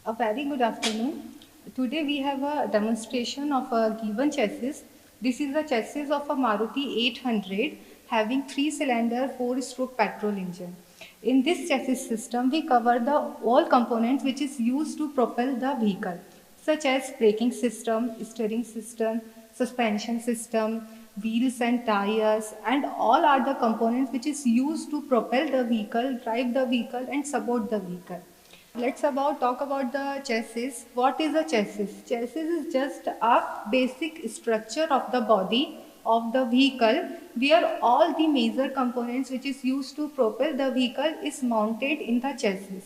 A very good afternoon. Today we have a demonstration of a given chassis. This is the chassis of a Maruti 800 having 3-cylinder 4-stroke petrol engine. In this chassis system, we cover the all components which is used to propel the vehicle, such as braking system, steering system, suspension system, wheels and tires, and all other components which is used to propel the vehicle, drive the vehicle, and support the vehicle. Let's talk about the chassis. What is a chassis? Chassis is just a basic structure of the body of the vehicle where all the major components which is used to propel the vehicle is mounted in the chassis.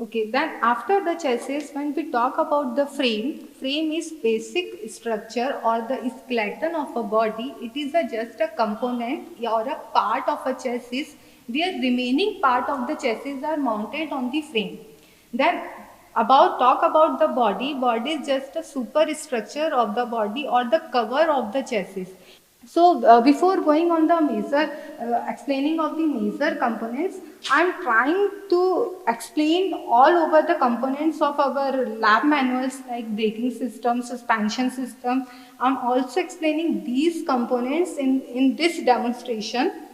Okay, then after the chassis, when we talk about the frame is basic structure or the skeleton of a body. It is just a component or a part of a chassis where remaining part of the chassis are mounted on the frame. Then talk about the body. Body is just a superstructure of the body or the cover of the chassis. So before going on the major explaining of the major components, I am trying to explain all over the components of our lab manuals like braking system, suspension system. I am also explaining these components in this demonstration.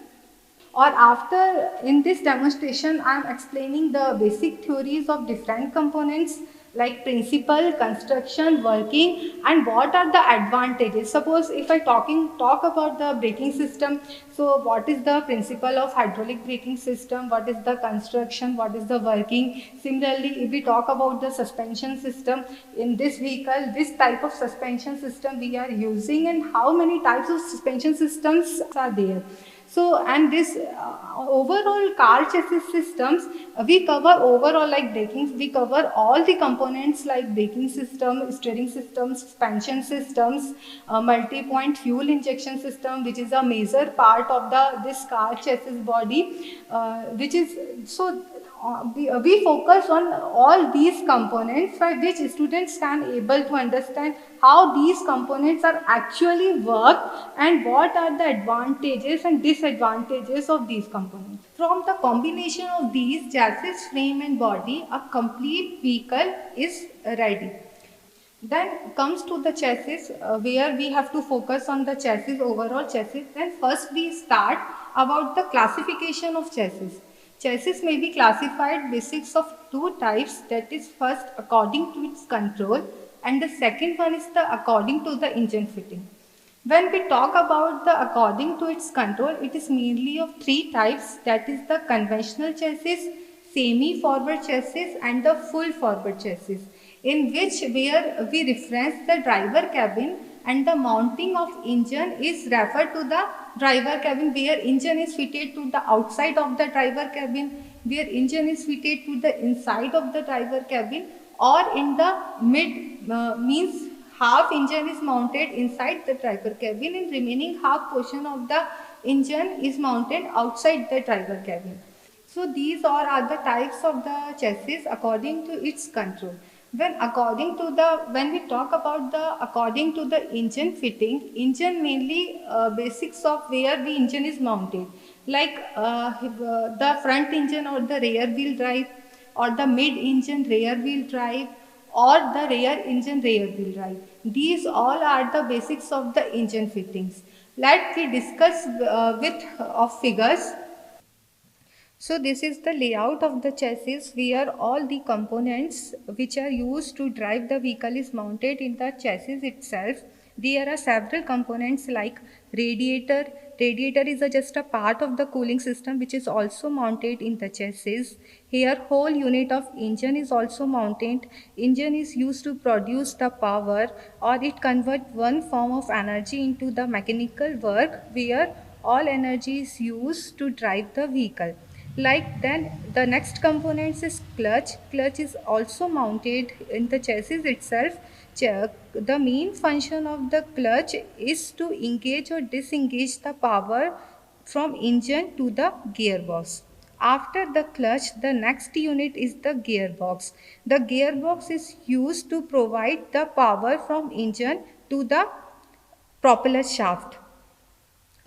Or after in this demonstration, I am explaining the basic theories of different components like principle, construction, working, and what are the advantages. Suppose if I talk about the braking system, so what is the principle of hydraulic braking system, what is the construction, what is the working. Similarly, if we talk about the suspension system in this vehicle, this type of suspension system we are using and how many types of suspension systems are there. So, and this overall car chassis systems, we cover overall like braking, we cover all the components like braking system, steering system, suspension systems, multi-point fuel injection system, which is a major part of this car chassis body, which is so we focus on all these components by which students can able to understand how these components are actually work and what are the advantages and disadvantages of these components. From the combination of these chassis, frame and body, a complete vehicle is ready. Then comes to the chassis where we have to focus on the chassis, overall chassis. Then first we start about the classification of chassis. Chassis may be classified basics of two types, that is first according to its control and the second one is the according to the engine fitting. When we talk about the according to its control, it is mainly of three types, that is the conventional chassis, semi-forward chassis and the full forward chassis, in which where we reference the driver cabin and the mounting of engine is referred to the driver cabin, where engine is fitted to the outside of the driver cabin, where engine is fitted to the inside of the driver cabin, or in the mid means half engine is mounted inside the driver cabin and remaining half portion of the engine is mounted outside the driver cabin. So these all are the types of the chassis according to its control. When we talk about the according to the engine fitting, engine mainly basics of where the engine is mounted, like the front engine or the rear wheel drive, or the mid engine rear wheel drive, or the rear engine rear wheel drive. These all are the basics of the engine fittings. Let we discuss with of figures. So this is the layout of the chassis where all the components which are used to drive the vehicle is mounted in the chassis itself. There are several components like radiator. Radiator is just a part of the cooling system which is also mounted in the chassis. Here whole unit of engine is also mounted. Engine is used to produce the power, or it convert one form of energy into the mechanical work where all energy is used to drive the vehicle. Like then the next components is clutch. Clutch is also mounted in the chassis itself. The main function of the clutch is to engage or disengage the power from engine to the gearbox. After the clutch, the next unit is the gearbox. The gearbox is used to provide the power from engine to the propeller shaft.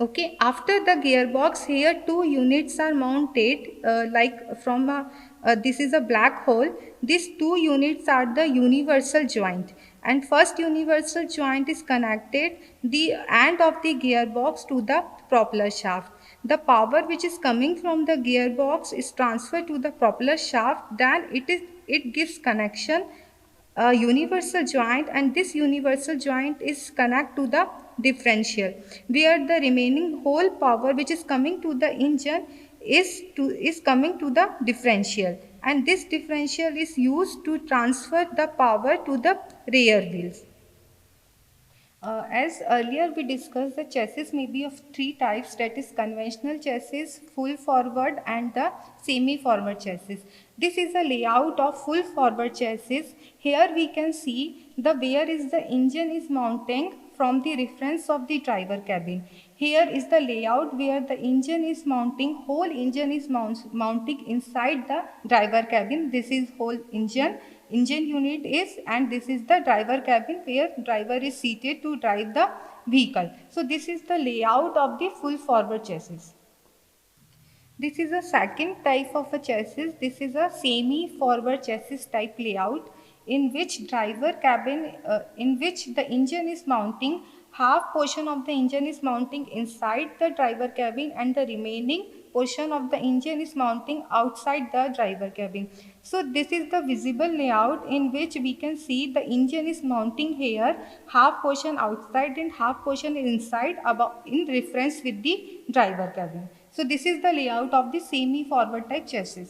Okay, after the gearbox, here two units are mounted like from this is a black hole. These two units are the universal joint, and first universal joint is connected the end of the gearbox to the propeller shaft. The power which is coming from the gearbox is transferred to the propeller shaft, then it gives connection a universal joint, and this universal joint is connect to the differential, where the remaining whole power which is coming to the engine is coming to the differential, and this differential is used to transfer the power to the rear wheels. As earlier we discussed, the chassis may be of three types, that is conventional chassis, full forward and the semi forward chassis. This is a layout of full forward chassis. Here we can see the where is the engine is mounting from the reference of the driver cabin. Here is the layout where the engine is mounting, whole engine is mounting inside the driver cabin. This is whole engine unit is, and this is the driver cabin where driver is seated to drive the vehicle. So this is the layout of the full forward chassis. This is a second type of a chassis. This is a semi forward chassis type layout in which driver cabin in which the engine is mounting, half portion of the engine is mounting inside the driver cabin and the remaining portion of the engine is mounting outside the driver cabin. So this is the visible layout in which we can see the engine is mounting here, half portion outside and half portion inside about in reference with the driver cabin. So this is the layout of the semi forward type chassis.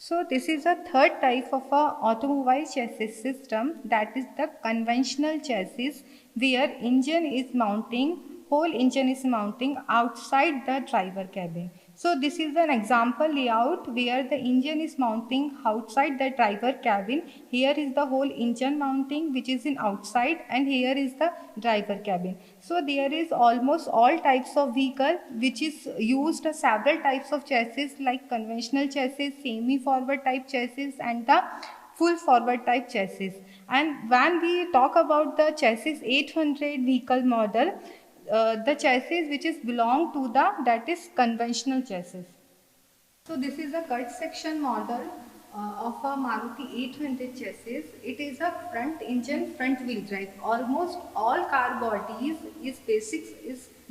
So this is a third type of a automobile chassis system, that is the conventional chassis, where engine is mounting, whole engine is mounting outside the driver cabin. So this is an example layout where the engine is mounting outside the driver cabin. Here is the whole engine mounting which is in outside, and here is the driver cabin. So there is almost all types of vehicle which is used several types of chassis like conventional chassis, semi forward type chassis and the full forward type chassis. And when we talk about the chassis 800 vehicle model, the chassis which is belong to the that is conventional chassis. So this is a cut section model of a Maruti 800 chassis. It is a front engine front wheel drive. Almost all car bodies is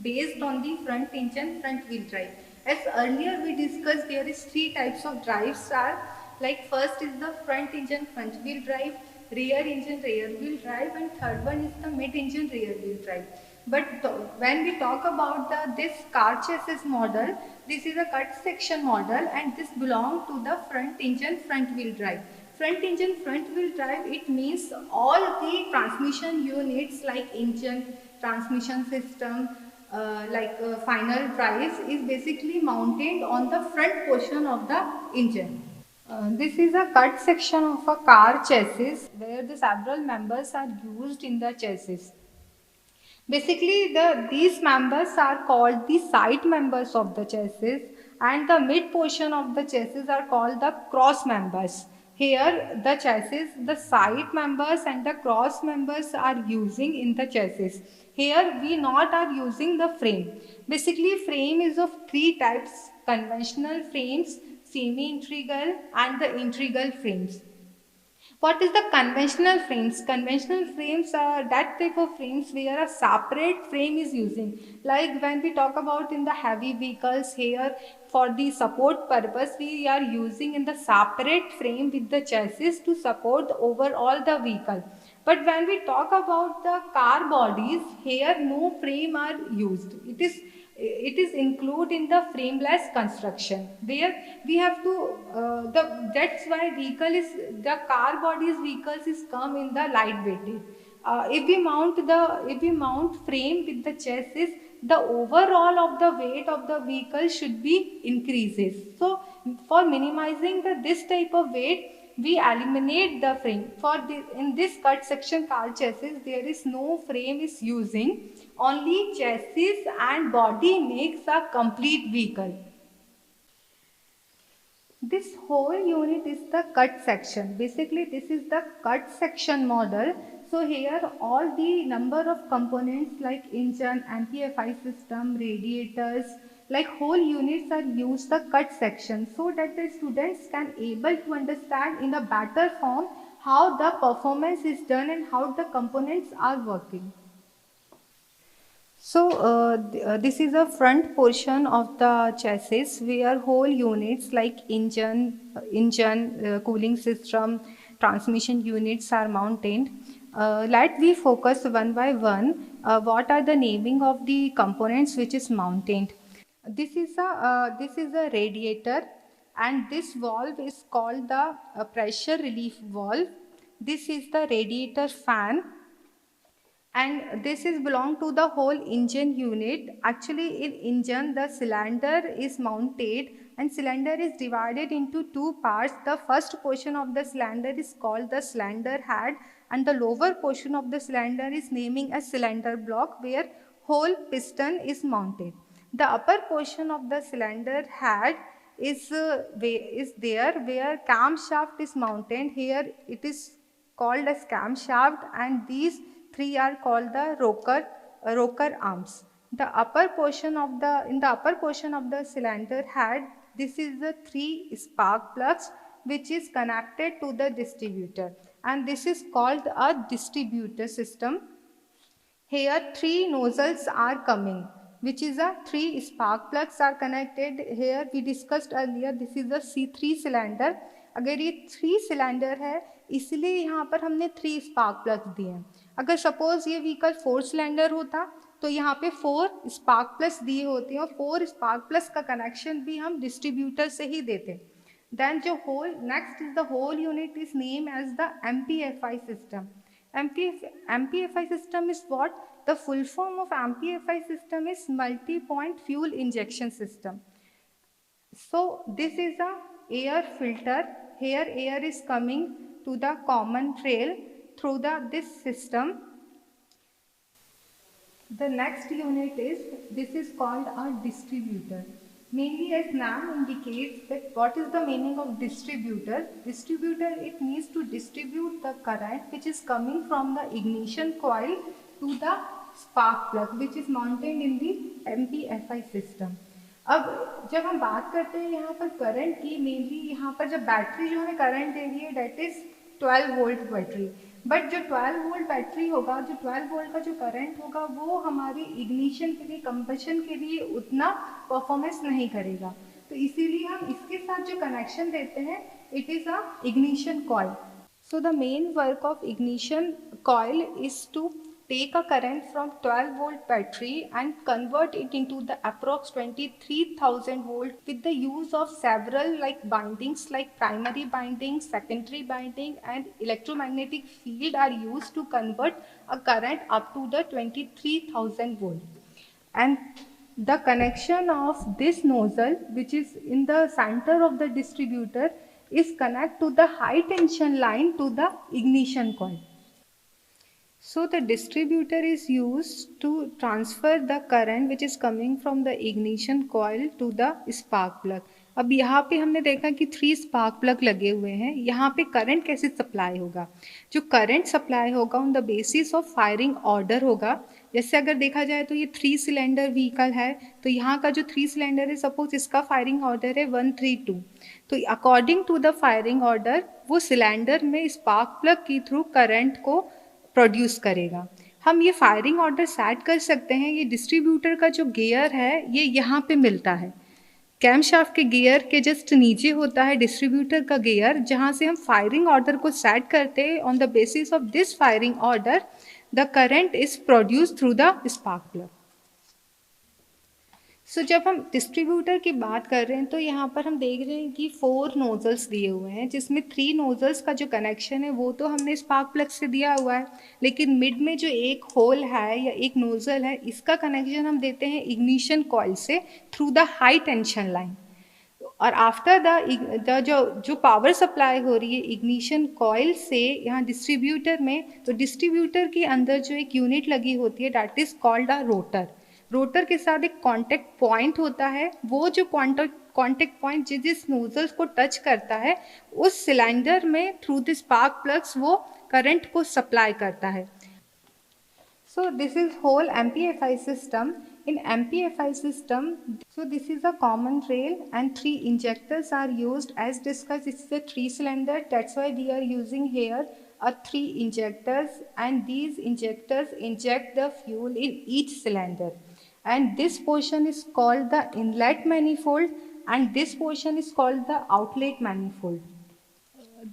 based on the front engine front wheel drive. As earlier we discussed, there is three types of drives are, like first is the front engine front wheel drive, rear engine rear wheel drive, and third one is the mid engine rear wheel drive. But when we talk about this car chassis model, this is a cut section model and this belongs to the front engine front wheel drive. Front engine front wheel drive, it means all the transmission units like engine, transmission system, final drives is basically mounted on the front portion of the engine. This is a cut section of a car chassis where the several members are used in the chassis. Basically, these members are called the side members of the chassis, and the mid portion of the chassis are called the cross members. Here, the chassis, the side members and the cross members are using in the chassis. Here, we not are using the frame. Basically, frame is of three types: conventional frames, semi-integral, and the integral frames. What is the conventional frames? Conventional frames are that type of frames where a separate frame is using. Like when we talk about in the heavy vehicles, here for the support purpose we are using in the separate frame with the chassis to support overall the vehicle. But when we talk about the car bodies, here no frame are used. It is included in the frameless construction where we have to that's why the car bodies vehicles is come in the lightweighted. If we mount frame with the chassis, the overall of the weight of the vehicle should be increases. So for minimizing this type of weight, we eliminate the frame. In this cut section car chassis, there is no frame is using. Only chassis and body makes a complete vehicle. This whole unit is the cut section. Basically, this is the cut section model. So here all the number of components like engine, anti-FI system, radiators, Like whole units are used the cut section so that the students can able to understand in a better form how the performance is done and how the components are working. So this is a front portion of the chassis where whole units like engine, cooling system, transmission units are mounted. Let we focus one by one. What are the naming of the components which is mounted? This is a radiator, and this valve is called the pressure relief valve. This is the radiator fan, and this is belong to the whole engine unit. Actually in engine the cylinder is mounted and cylinder is divided into two parts. The first portion of the cylinder is called the cylinder head, and the lower portion of the cylinder is naming as cylinder block, where whole piston is mounted. The upper portion of the cylinder head is there where camshaft is mounted. Here it is called as camshaft, and these three are called the rocker arms. The upper portion of the in the upper portion of the cylinder head, this is the three spark plugs which is connected to the distributor, and this is called a distributor system. Here three nozzles are coming, which is a three spark plugs are connected. Here we discussed earlier, this is a C3 cylinder. अगर ये 3 cylinder है इसलिए यहाँ पर हमने 3 spark plugs दिए हैं. अगर सपोज ये व्हीकल 4 सिलेंडर होता तो यहाँ पे 4 स्पार्क प्लग्स दिए होते हैं और 4 स्पार्क प्लग्स का कनेक्शन भी हम डिस्ट्रीब्यूटर से ही देते. देन जो whole next is the whole unit is name as the MPFI system. MPFI system is what? The full form of MPFI system is multi-point fuel injection system. So this is a air filter. Here air is coming to the common trail through this system. The next unit is called a distributor. Mainly as name indicates that what is the meaning of distributor. Distributor, it means to distribute the current which is coming from the ignition coil to the spark plug which is mounted in the MPFI system. अब जब हम बात करते हैं यहाँ पर current की, mainly यहाँ पर जब बैटरी जो हमें करंट दे रही है that is 12 volt battery. But जो 12 वोल्ट बैटरी होगा, जो 12 वोल्ट का जो करंट होगा वो हमारी इग्निशन के लिए, कंबशन के लिए उतना परफॉर्मेंस नहीं करेगा. तो इसीलिए हम इसके साथ जो कनेक्शन देते हैं it is a ignition coil. So the main work of ignition coil is to take a current from 12 volt battery and convert it into the approx 23,000 volt with the use of several like bindings like primary binding, secondary binding and electromagnetic field are used to convert a current up to the 23,000 volt. And the connection of this nozzle which is in the center of the distributor is connect to the high tension line to the ignition coil. So the distributor is used to transfer the current which is coming from the ignition coil to the spark plug. अब यहाँ पे हमने देखा कि 3 spark plug लगे हुए हैं. यहाँ पे करंट कैसे सप्लाई होगा? जो करंट सप्लाई होगा on the basis of firing order होगा. जैसे अगर देखा जाए तो ये 3 सिलेंडर व्हीकल है, तो यहाँ का जो 3 सिलेंडर है सपोज इसका फायरिंग ऑर्डर है 132. तो according to the firing order वो सिलेंडर में स्पार्क प्लग के थ्रू करंट को प्रोड्यूस करेगा. हम ये फायरिंग ऑर्डर सेट कर सकते हैं. ये डिस्ट्रीब्यूटर का जो गियर है ये यहाँ पे मिलता है. कैमशाफ्ट के गियर के जस्ट नीचे होता है डिस्ट्रीब्यूटर का गियर, जहाँ से हम फायरिंग ऑर्डर को सेट करते हैं. On the basis of this firing order the current is produce through the spark plug. So जब हम डिस्ट्रीब्यूटर की बात कर रहे हैं तो यहाँ पर हम देख रहे हैं कि 4 नोजल्स दिए हुए हैं, जिसमें 3 नोजल्स का जो कनेक्शन है वो तो हमने स्पार्क प्लग से दिया हुआ है, लेकिन मिड में जो एक होल है या एक नोजल है इसका कनेक्शन हम देते हैं इग्निशन कॉइल से through the high tension line. और आफ्टर द जो पावर सप्लाई हो रही है इग्निशन कॉइल से यहाँ डिस्ट्रीब्यूटर में, तो डिस्ट्रीब्यूटर के अंदर जो एक यूनिट लगी होती है that is called a rotor. Rotor के साथ एक कांटेक्ट पॉइंट होता है. वो जो कांटेक्ट पॉइंट जिस नोजल्स को टच करता है उस सिलेंडर में थ्रू द स्पार्क प्लग्स वो करंट को सप्लाई करता है. So this is whole MPFI system. In MPFI system, so this is a common rail and 3 injectors are used. As discussed, this is a 3-cylinder. That's why we are using here a 3 injectors, and these injectors inject the fuel in each cylinder. And this portion is called the inlet manifold, and this portion is called the outlet manifold.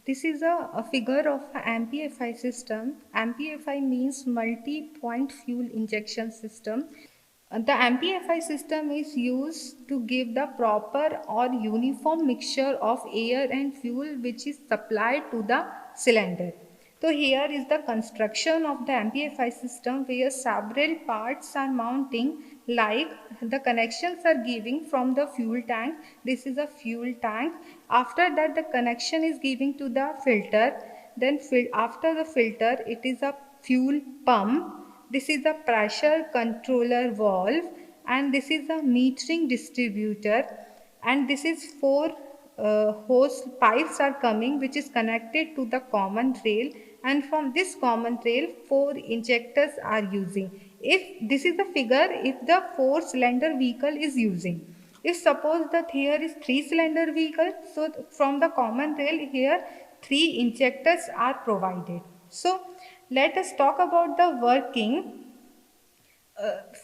This is a figure of an MPFI system. MPFI means multi-point fuel injection system. The MPFI system is used to give the proper or uniform mixture of air and fuel which is supplied to the cylinder. So here is the construction of the MPFI system where several parts are mounting, like the connections are giving from the fuel tank. This is a fuel tank. After that the connection is giving to the filter. Then after the filter it is a fuel pump. This is a pressure controller valve, and this is a metering distributor, and this is 4 hose pipes are coming which is connected to the common rail, and from this common rail 4 injectors are using. If this is the figure, if the 4-cylinder vehicle is using, if suppose that here is 3-cylinder vehicle, so from the common rail here 3 injectors are provided. So let us talk about the working.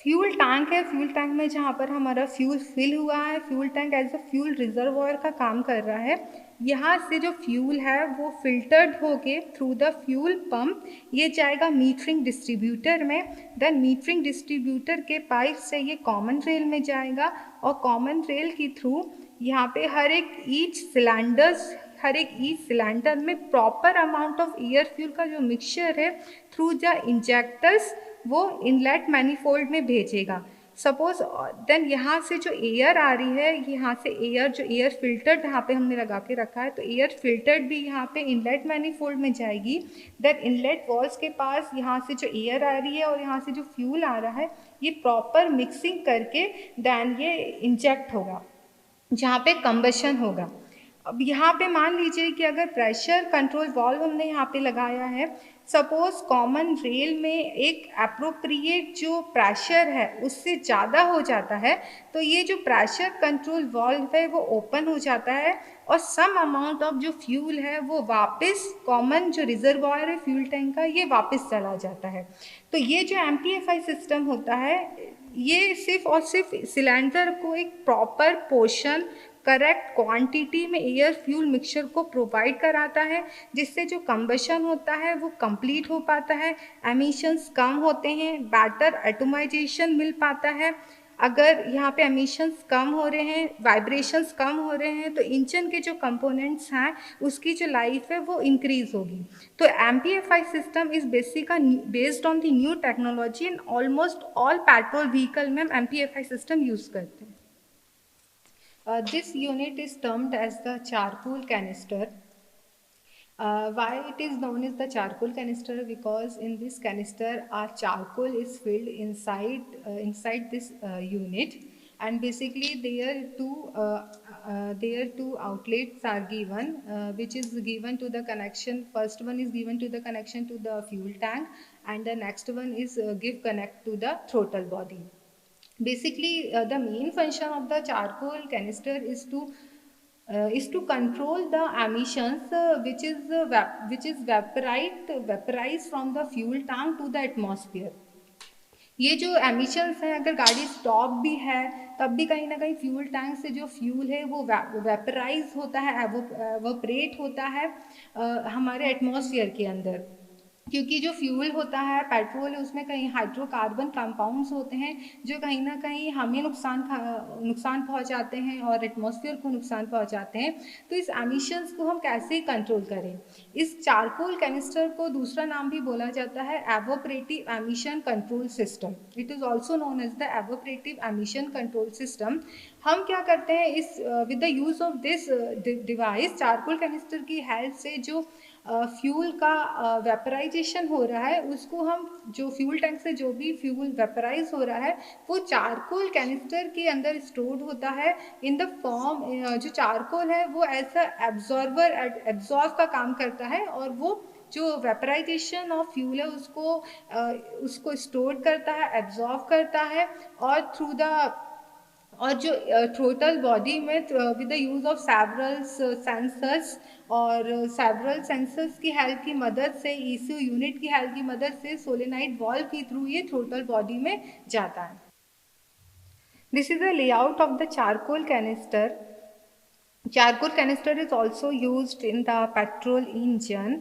Fuel tank है, fuel tank में जहाँ पर हमारा fuel fill हुआ है, fuel tank as a fuel reservoir का काम कर रहा है. यहाँ से जो फ्यूल है वो फिल्टर्ड होके थ्रू द फ्यूल पंप ये जाएगा मीटरिंग डिस्ट्रीब्यूटर में. देन मीटरिंग डिस्ट्रीब्यूटर के पाइप से ये कॉमन रेल में जाएगा, और कॉमन रेल के थ्रू यहाँ पे हर एक ईच सिलेंडर में proper amount of air fuel का जो मिक्सचर है थ्रू द इंजेक्टर्स वो इनलेट मैनिफोल्ड में भेजेगा. सपोज देन यहाँ से जो एयर आ रही है, यहाँ से एयर फिल्टर्ड यहाँ पे हमने लगा के रखा है, तो एयर फिल्टर्ड भी यहाँ पे इनलेट मैनिफोल्ड में जाएगी. देन इनलेट वॉल्स के पास यहाँ से जो एयर आ रही है और यहाँ से जो फ्यूल आ रहा है ये प्रॉपर मिक्सिंग करके देन ये इंजेक्ट होगा जहाँ पे कंबशन होगा. अब यहाँ पे मान लीजिए कि अगर प्रेशर कंट्रोल वाल्व हमने यहाँ पे लगाया है, सपोज कॉमन रेल में एक एप्रोप्रिएट जो प्रेशर है उससे ज़्यादा हो जाता है, तो ये जो प्रेशर कंट्रोल वाल्व है वो ओपन हो जाता है और सम अमाउंट ऑफ जो फ्यूल है वो वापस कॉमन जो रिजर्वायर है फ्यूल टैंक का ये वापस चला जाता है. तो ये जो MPFI सिस्टम होता है ये सिर्फ और सिर्फ सिलेंडर को एक प्रॉपर पोर्शन करेक्ट क्वांटिटी में एयर फ्यूल मिक्सचर को प्रोवाइड कराता है, जिससे जो कंबशन होता है वो कंप्लीट हो पाता है, एमिशंस कम होते हैं, बेटर एटोमाइजेशन मिल पाता है. अगर यहाँ पे एमिशंस कम हो रहे हैं, वाइब्रेशंस कम हो रहे हैं, तो इंजन के जो कंपोनेंट्स हैं उसकी जो लाइफ है वो इंक्रीज होगी. तो MPFI system is based on the new technology and almost all petrol vehicle में MPFI सिस्टम यूज़ करते हैं. This unit is termed as the charcoal canister. Why it is known as the charcoal canister? Because in this canister our charcoal is filled inside this unit, and basically there two outlets are given, which is given to the connection. First one is given to the connection to the fuel tank, and the next one is connect to the throttle body. Basically, the main function of the charcoal canister is to control the emissions which is vaporized from the fuel tank to the atmosphere. ये जो emissions हैं, अगर गाड़ी stop भी है तब भी कहीं ना कहीं फ्यूल टैंक से जो फ्यूल है वो वेपराइज होता है, एवोपरेट होता है हमारे एटमॉस्फेयर के अंदर. क्योंकि जो फ्यूल होता है पेट्रोल है उसमें कहीं हाइड्रोकार्बन कंपाउंड्स होते हैं जो कहीं ना कहीं हमें नुकसान पहुंचाते हैं और एटमॉस्फेयर को नुकसान पहुंचाते हैं. तो इस एमिशंस को हम कैसे कंट्रोल करें? इस चारकोल कैनिस्टर को दूसरा नाम भी बोला जाता है evaporative emission control system. It is also known as the evaporative emission control system. हम क्या करते हैं इस with the use of this device, charcoal canister की हेल्प से जो फ्यूल का वेपराइजेशन हो रहा है, उसको हम जो फ्यूल टैंक से जो भी फ्यूल वेपराइज हो रहा है वो चारकोल कैनिस्टर के अंदर स्टोर्ड होता है इन द फॉर्म, जो चारकोल है वो ऐसा एब्जॉर्बर एब्जॉर्ब का काम करता है, और वो जो वेपराइजेशन ऑफ फ्यूल है उसको स्टोर करता है, एब्जॉर्ब करता है, और थ्रू द और जो टोटल बॉडी में with the use of several sensors, और सेवरल सेंसर्स की हेल्प की मदद से, ईसीयू यूनिट की हेल्प की मदद से सोलेनाइड वॉल्व के थ्रू ये टोटल बॉडी में जाता है। This is the layout of the charcoal canister. Charcoal canister is also used in the petrol engine.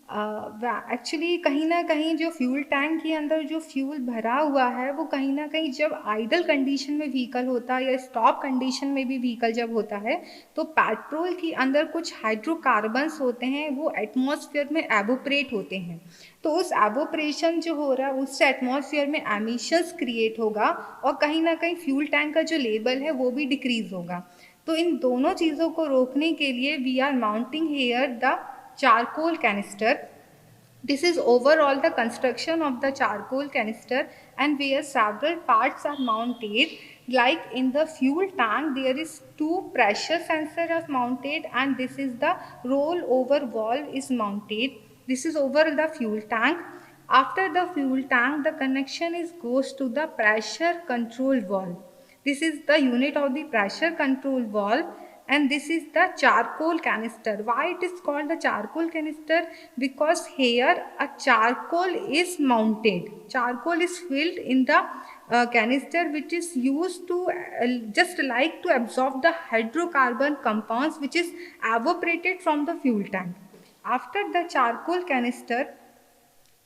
Actually कहीं ना कहीं जो फ्यूल टैंक के अंदर जो फ्यूल भरा हुआ है वो कहीं ना कहीं जब आइडल कंडीशन में व्हीकल होता है या स्टॉप कंडीशन में भी व्हीकल जब होता है तो पेट्रोल के अंदर कुछ हाइड्रोकार्बन्स होते हैं, वो एटमॉस्फेयर में एवोपरेट होते हैं। तो उस एवोपरेशन जो हो रहा है उससे एटमॉस्फेयर में एमिशंस क्रिएट होगा और कहीं ना कहीं फ्यूल टैंक का जो लेवल है वो भी डिक्रीज होगा। तो इन दोनों चीज़ों को रोकने के लिए we are mounting here the charcoal canister. This is overall the construction of the charcoal canister, and where several parts are mounted. Like in the fuel tank there is two pressure sensor are mounted, and this is the rollover valve is mounted. This is over the fuel tank. After the fuel tank the connection is goes to the pressure control valve. This is the unit of the pressure control valve, and this is the charcoal canister. Why it is called the charcoal canister? Because here a charcoal is mounted. Charcoal is filled in the canister, which is used to just like to absorb the hydrocarbon compounds which is evaporated from the fuel tank. After the charcoal canister,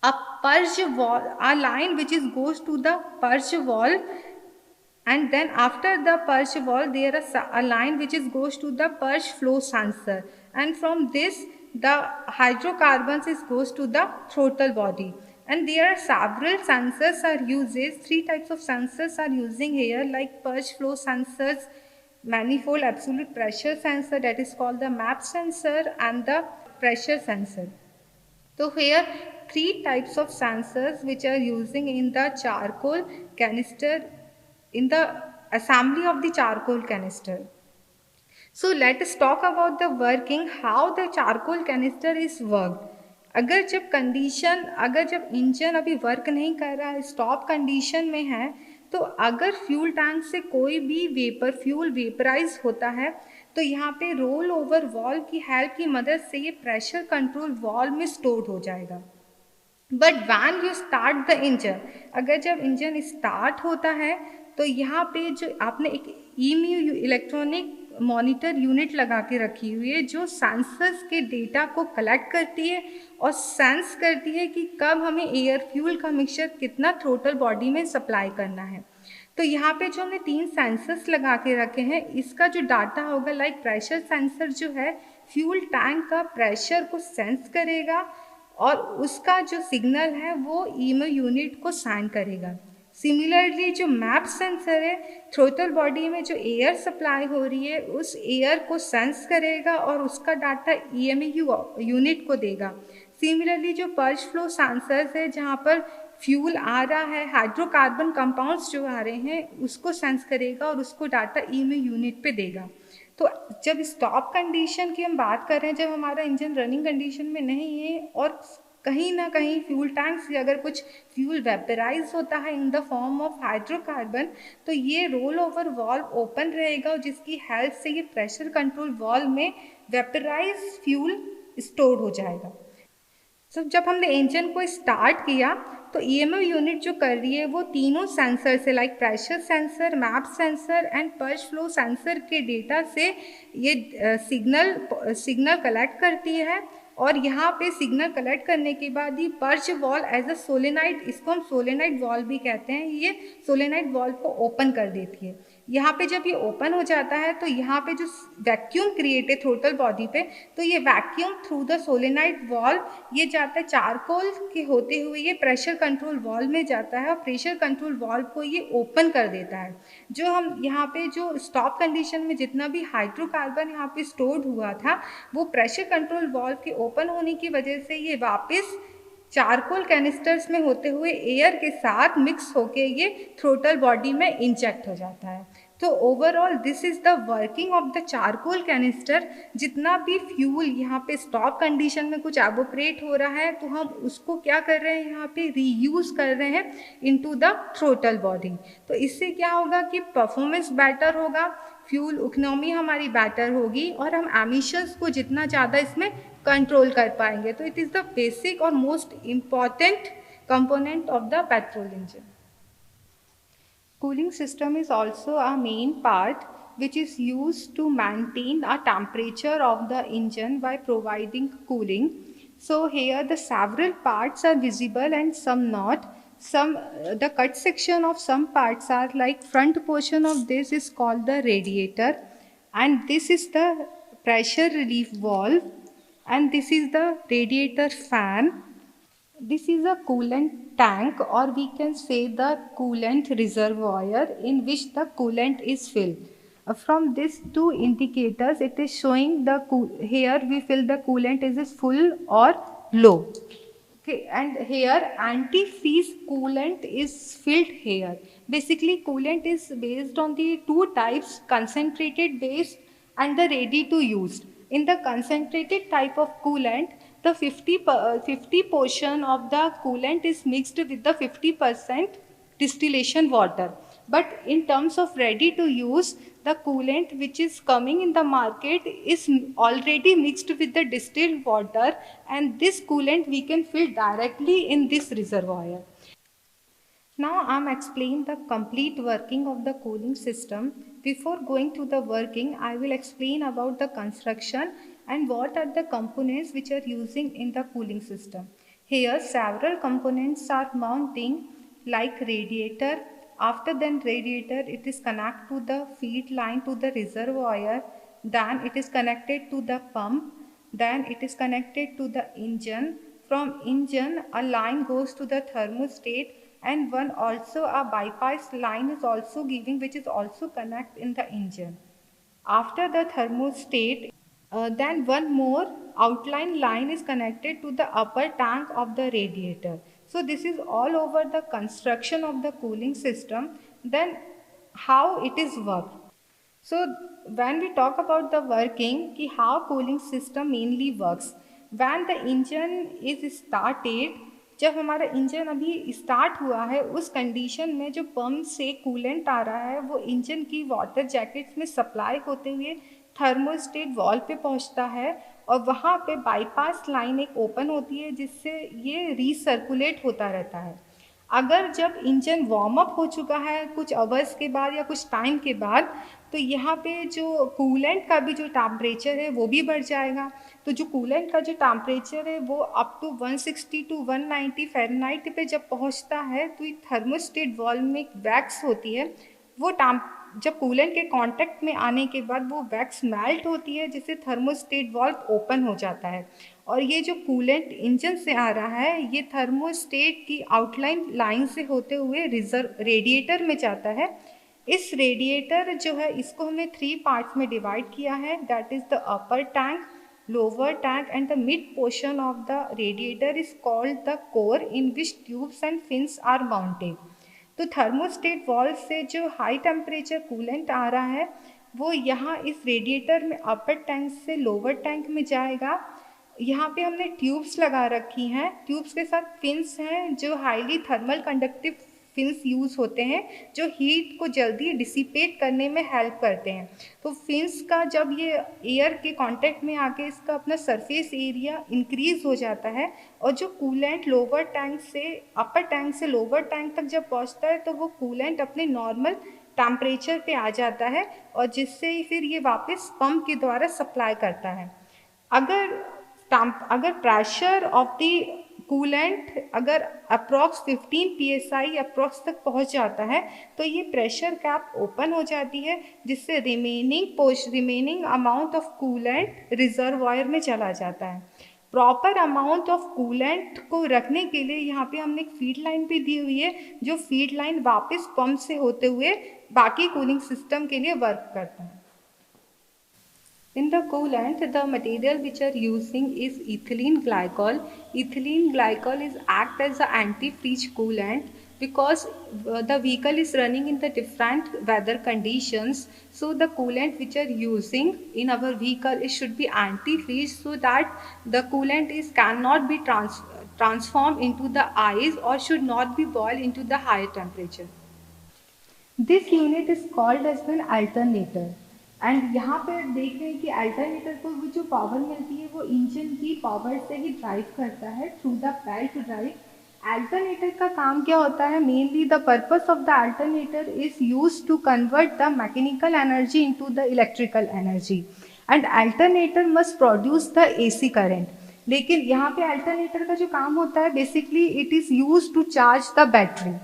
a purge valve, a line which is goes to the purge valve, and then after the purge valve there is a line which is goes to the purge flow sensor, and from this the hydrocarbons is goes to the throttle body. And there are several sensors are uses, three types of sensors are using here, like purge flow sensors, manifold absolute pressure sensor that is called the MAP sensor, and the pressure sensor. So here three types of sensors which are using in the charcoal canister, in the assembly of the charcoal canister. So let us talk about the working, how the charcoal canister is worked. अगर जब engine अभी work नहीं कर रहा है, stop condition में है, तो अगर फ्यूल टैंक से कोई भी फ्यूल वेपराइज होता है तो यहाँ पे रोल ओवर वॉल्व की हेल्प की मदद से ये प्रेशर कंट्रोल वॉल्व में स्टोर हो जाएगा। But when you start the engine, अगर जब इंजन स्टार्ट होता है तो यहाँ पे जो आपने एक EMU इलेक्ट्रॉनिक मॉनिटर यूनिट लगा के रखी हुई है जो सेंसर्स के डेटा को कलेक्ट करती है और सेंस करती है कि कब हमें एयर फ्यूल का मिक्सचर कितना थ्रोटल बॉडी में सप्लाई करना है। तो यहाँ पे जो हमने 3 सेंसर्स लगा के रखे हैं, इसका जो डाटा होगा, लाइक प्रेशर सेंसर जो है फ्यूल टैंक का प्रेशर को सेंस करेगा और उसका जो सिग्नल है वो EMU यूनिट को सेंड करेगा। सिमिलरली जो मैप सेंसर है, थ्रोटल बॉडी में जो एयर सप्लाई हो रही है उस एयर को सेंस करेगा और उसका डाटा EMU यूनिट को देगा। सिमिलरली जो पर्ज फ्लो सेंसर्स है, जहाँ पर फ्यूल आ रहा है, हाइड्रोकार्बन कंपाउंड्स जो आ रहे हैं उसको सेंस करेगा और उसको डाटा EMU यूनिट पे देगा। तो जब स्टॉप कंडीशन की हम बात कर रहे हैं, जब हमारा इंजन रनिंग कंडीशन में नहीं है और कहीं ना कहीं फ्यूल टैंक से अगर कुछ फ्यूल वेपराइज होता है in the form of hydrocarbon, तो ये रोल ओवर वॉल्व ओपन रहेगा और जिसकी हेल्प से ये प्रेशर कंट्रोल वॉल्व में वेपराइज फ्यूल स्टोर हो जाएगा। तो जब हमने इंजन को स्टार्ट किया तो EMU यूनिट जो कर रही है वो तीनों सेंसर से, like pressure sensor, map sensor and purge flow sensor के डेटा से ये सिग्नल कलेक्ट करती है और यहाँ पे सिग्नल कलेक्ट करने के बाद ये purge valve as a solenoid, इसको हम सोलेनाइड वॉल्व भी कहते हैं, ये सोलेनाइड वॉल्व को ओपन कर देती है। यहाँ पे जब ये ओपन हो जाता है तो यहाँ पे जो वैक्यूम क्रिएट है थ्रोटल बॉडी पे, तो ये vacuum through the solenoid valve ये जाता है चारकोल के होते हुए ये प्रेशर कंट्रोल वाल्व में जाता है और प्रेशर कंट्रोल वाल्व को ये ओपन कर देता है। जो हम यहाँ पे जो स्टॉप कंडीशन में जितना भी हाइड्रोकार्बन यहाँ पे स्टोर्ड हुआ था वो प्रेशर कंट्रोल वाल्व के ओपन होने की वजह से ये वापस चारकोल कैनिस्टर्स में होते हुए एयर के साथ मिक्स होके ये थ्रोटल बॉडी में इंजेक्ट हो जाता है। तो overall this is the working of the charcoal canister. जितना भी फ्यूल यहाँ पे स्टॉप कंडीशन में कुछ एवोपरेट हो रहा है तो हम उसको क्या कर रहे हैं यहाँ पे रीयूज कर रहे हैं इनटू द थ्रोटल बॉडी। तो इससे क्या होगा कि परफॉर्मेंस बेटर होगा, फ्यूल इकोनॉमी हमारी बेटर होगी और हम एमिशंस को जितना ज़्यादा इसमें कंट्रोल कर पाएंगे। तो इट इज़ द बेसिक और most important component of the petrol engine. Cooling system is also a main part which is used to maintain a temperature of the engine by providing cooling. So here the several parts are visible and some not. Some the cut section of some parts are like front portion of this is called the radiator, and this is the pressure relief valve, and this is the radiator fan. This is a coolant tank, or we can say the coolant reservoir in which the coolant is filled. From these two indicators it is showing the here we feel the coolant is full or low. Okay, and here antifreeze coolant is filled here. Basically coolant is based on the two types, concentrated based and the ready to use. In the concentrated type of coolant, the 50 portion of the coolant is mixed with the 50% distillation water. But in terms of ready to use, the coolant which is coming in the market is already mixed with the distilled water, and this coolant we can fill directly in this reservoir. Now I am explaining the complete working of the cooling system. Before going to the working, I will explain about the construction and what are the components which are using in the cooling system. Here several components are mounting like radiator. After then radiator it is connected to the feed line to the reservoir. Then it is connected to the pump. Then it is connected to the engine. From engine a line goes to the thermostat, and one also a bypass line is also giving which is also connect in the engine. After the thermostat, then one more outline line is connected to the upper tank of the radiator. So this is all over the construction of the cooling system. Then how it is worked. So when we talk about the working, ki how cooling system mainly works, when the engine is started, जब हमारा engine अभी start हुआ है उस condition में जो pump से coolant आ रहा है वो इंजन की वाटर जैकेट्स में सप्लाई होते हुए थर्मोस्टेट वॉल पे पहुंचता है, और वहाँ पे बाईपास लाइन एक ओपन होती है जिससे ये रीसर्कुलेट होता रहता है। अगर जब इंजन वार्म अप हो चुका है कुछ आवर्स के बाद या कुछ टाइम के बाद, तो यहाँ पे जो कूलेंट का भी जो टेम्परेचर है वो भी बढ़ जाएगा। तो जो कूलेंट का जो टेम्परेचर है वो अप टू 160 टू 190 फ़ारेनहाइट पे जब पहुँचता है तो ये थर्मोस्टेट वॉल्व में एक वैक्स होती है, वो जब कूलेंट के कांटेक्ट में आने के बाद वो वैक्स मेल्ट होती है जिससे थर्मोस्टेट वॉल्व ओपन हो जाता है, और ये जो कूलेंट इंजन से आ रहा है ये थर्मोस्टेट की आउटलाइन लाइन से होते हुए रेडिएटर में जाता है। इस रेडिएटर जो है इसको हमने 3 पार्ट्स में डिवाइड किया है, that is the upper tank, lower tank and the mid portion of the radiator is called the core in which tubes and fins are mounted. तो थर्मोस्टेट वॉल्व से जो हाई टेम्परेचर कूलेंट आ रहा है वो यहाँ इस रेडिएटर में अपर tank से लोअर टैंक में जाएगा। यहाँ पे हमने ट्यूब्स लगा रखी हैं, ट्यूब्स के साथ फिन्स हैं जो highly thermal conductive fins use होते हैं जो हीट को जल्दी डिसिपेट करने में हेल्प करते हैं। तो फिन्स का जब ये एयर के कांटेक्ट में आके इसका अपना सरफेस एरिया इंक्रीज़ हो जाता है, और जो कूलेंट लोअर टैंक से अपर टैंक से लोअर टैंक तक जब पहुंचता है तो वो कूलेंट अपने नॉर्मल टेम्परेचर पे आ जाता है, और जिससे फिर ये वापस पंप के द्वारा सप्लाई करता है। अगर प्रेशर ऑफ द कूलेंट अगर अप्रॉक्स 15 psi अप्रॉक्स तक पहुंच जाता है तो ये प्रेशर कैप ओपन हो जाती है, जिससे remaining amount of coolant reservoir में चला जाता है। प्रॉपर अमाउंट ऑफ कूलेंट को रखने के लिए यहाँ पे हमने एक फीड लाइन भी दी हुई है, जो फीड लाइन वापस पंप से होते हुए बाकी कूलिंग सिस्टम के लिए वर्क करता है। In the coolant, the material which are using is ethylene glycol. Ethylene glycol is act as an anti-freeze coolant because the vehicle is running in the different weather conditions. So the coolant which are using in our vehicle, it should be anti-freeze so that the coolant is cannot be transformed into the ice or should not be boiled into the higher temperature. This unit is called as an alternator. And यहाँ पे देख रहे हैं कि alternator को वो जो power मिलती है वो इंजन की पावर से ही ड्राइव करता है through the belt drive. Alternator का काम क्या होता है? Mainly the purpose of the alternator is use to convert the mechanical energy into the electrical energy and alternator must produce the AC current. लेकिन यहाँ पे अल्टरनेटर का जो काम होता है basically it is use to charge the battery,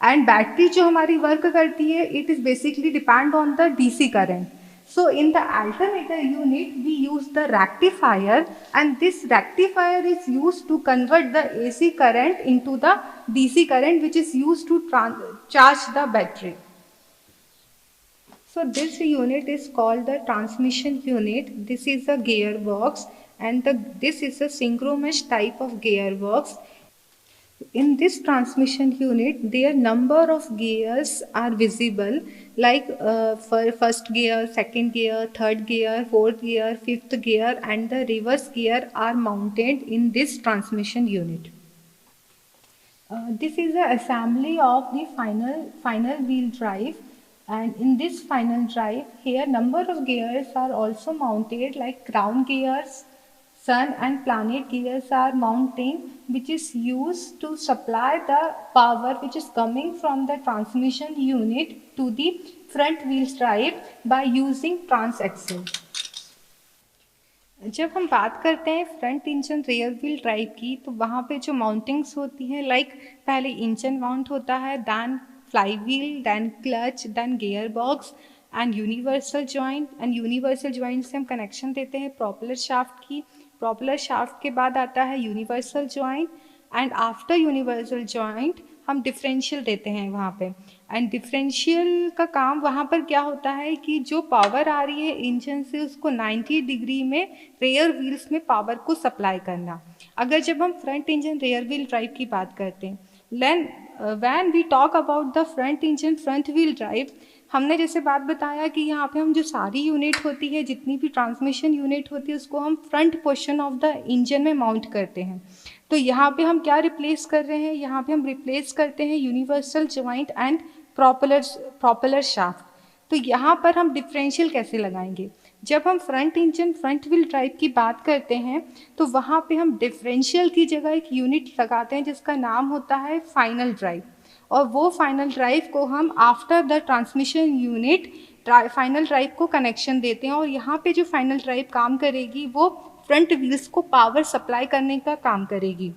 and battery जो हमारी वर्क करती है it is basically depend on the DC current. So in the alternator unit we use the rectifier, and this rectifier is used to convert the AC current into the DC current which is used to charge the battery. So this unit is called the transmission unit. This is a gearbox and this is a synchromesh type of gearbox. In this transmission unit, their number of gears are visible, like for first gear, second gear, third gear, fourth gear, fifth gear, and the reverse gear are mounted in this transmission unit. This is the assembly of the final wheel drive, and in this final drive, here number of gears are also mounted, like crown gears, sun and planet gears are mounting, which is used to supply the power which is coming from the transmission unit to the front wheel drive by using transaxle. जब हम बात करते हैं front engine rear wheel drive की, तो वहाँ पे जो माउंटिंग्स होती हैं, लाइक पहले इंजन माउंट होता है, then flywheel, then clutch, then gear box and universal joint. And universal joint से हम कनेक्शन देते हैं प्रोपेलर शाफ्ट की। प्रोपेलर शाफ्ट के बाद आता है universal joint, and after universal joint हम डिफरेंशियल देते हैं वहाँ पे। एंड डिफरेंशियल का काम वहाँ पर क्या होता है कि जो पावर आ रही है इंजन से उसको 90 डिग्री में रेयर व्हील्स में पावर को सप्लाई करना। अगर जब हम front engine rear wheel drive की बात करते हैं, when we talk about the front engine front wheel drive, हमने जैसे बात बताया कि यहाँ पे हम जो सारी यूनिट होती है, जितनी भी ट्रांसमिशन यूनिट होती है, उसको हम front portion of the engine में माउंट करते हैं। तो यहाँ पे हम क्या रिप्लेस कर रहे हैं? यहाँ पे हम रिप्लेस करते हैं universal joint and propeller shaft. तो यहाँ पर हम डिफरेंशियल कैसे लगाएंगे? जब हम front engine front wheel drive की बात करते हैं तो वहाँ पे हम डिफरेंशियल की जगह एक यूनिट लगाते हैं जिसका नाम होता है फाइनल ड्राइव, और वो फाइनल ड्राइव को हम after the transmission unit final drive को कनेक्शन देते हैं। और यहाँ पे जो फाइनल ड्राइव काम करेगी वो फ्रंट व्हील्स को पावर सप्लाई करने का काम करेगी।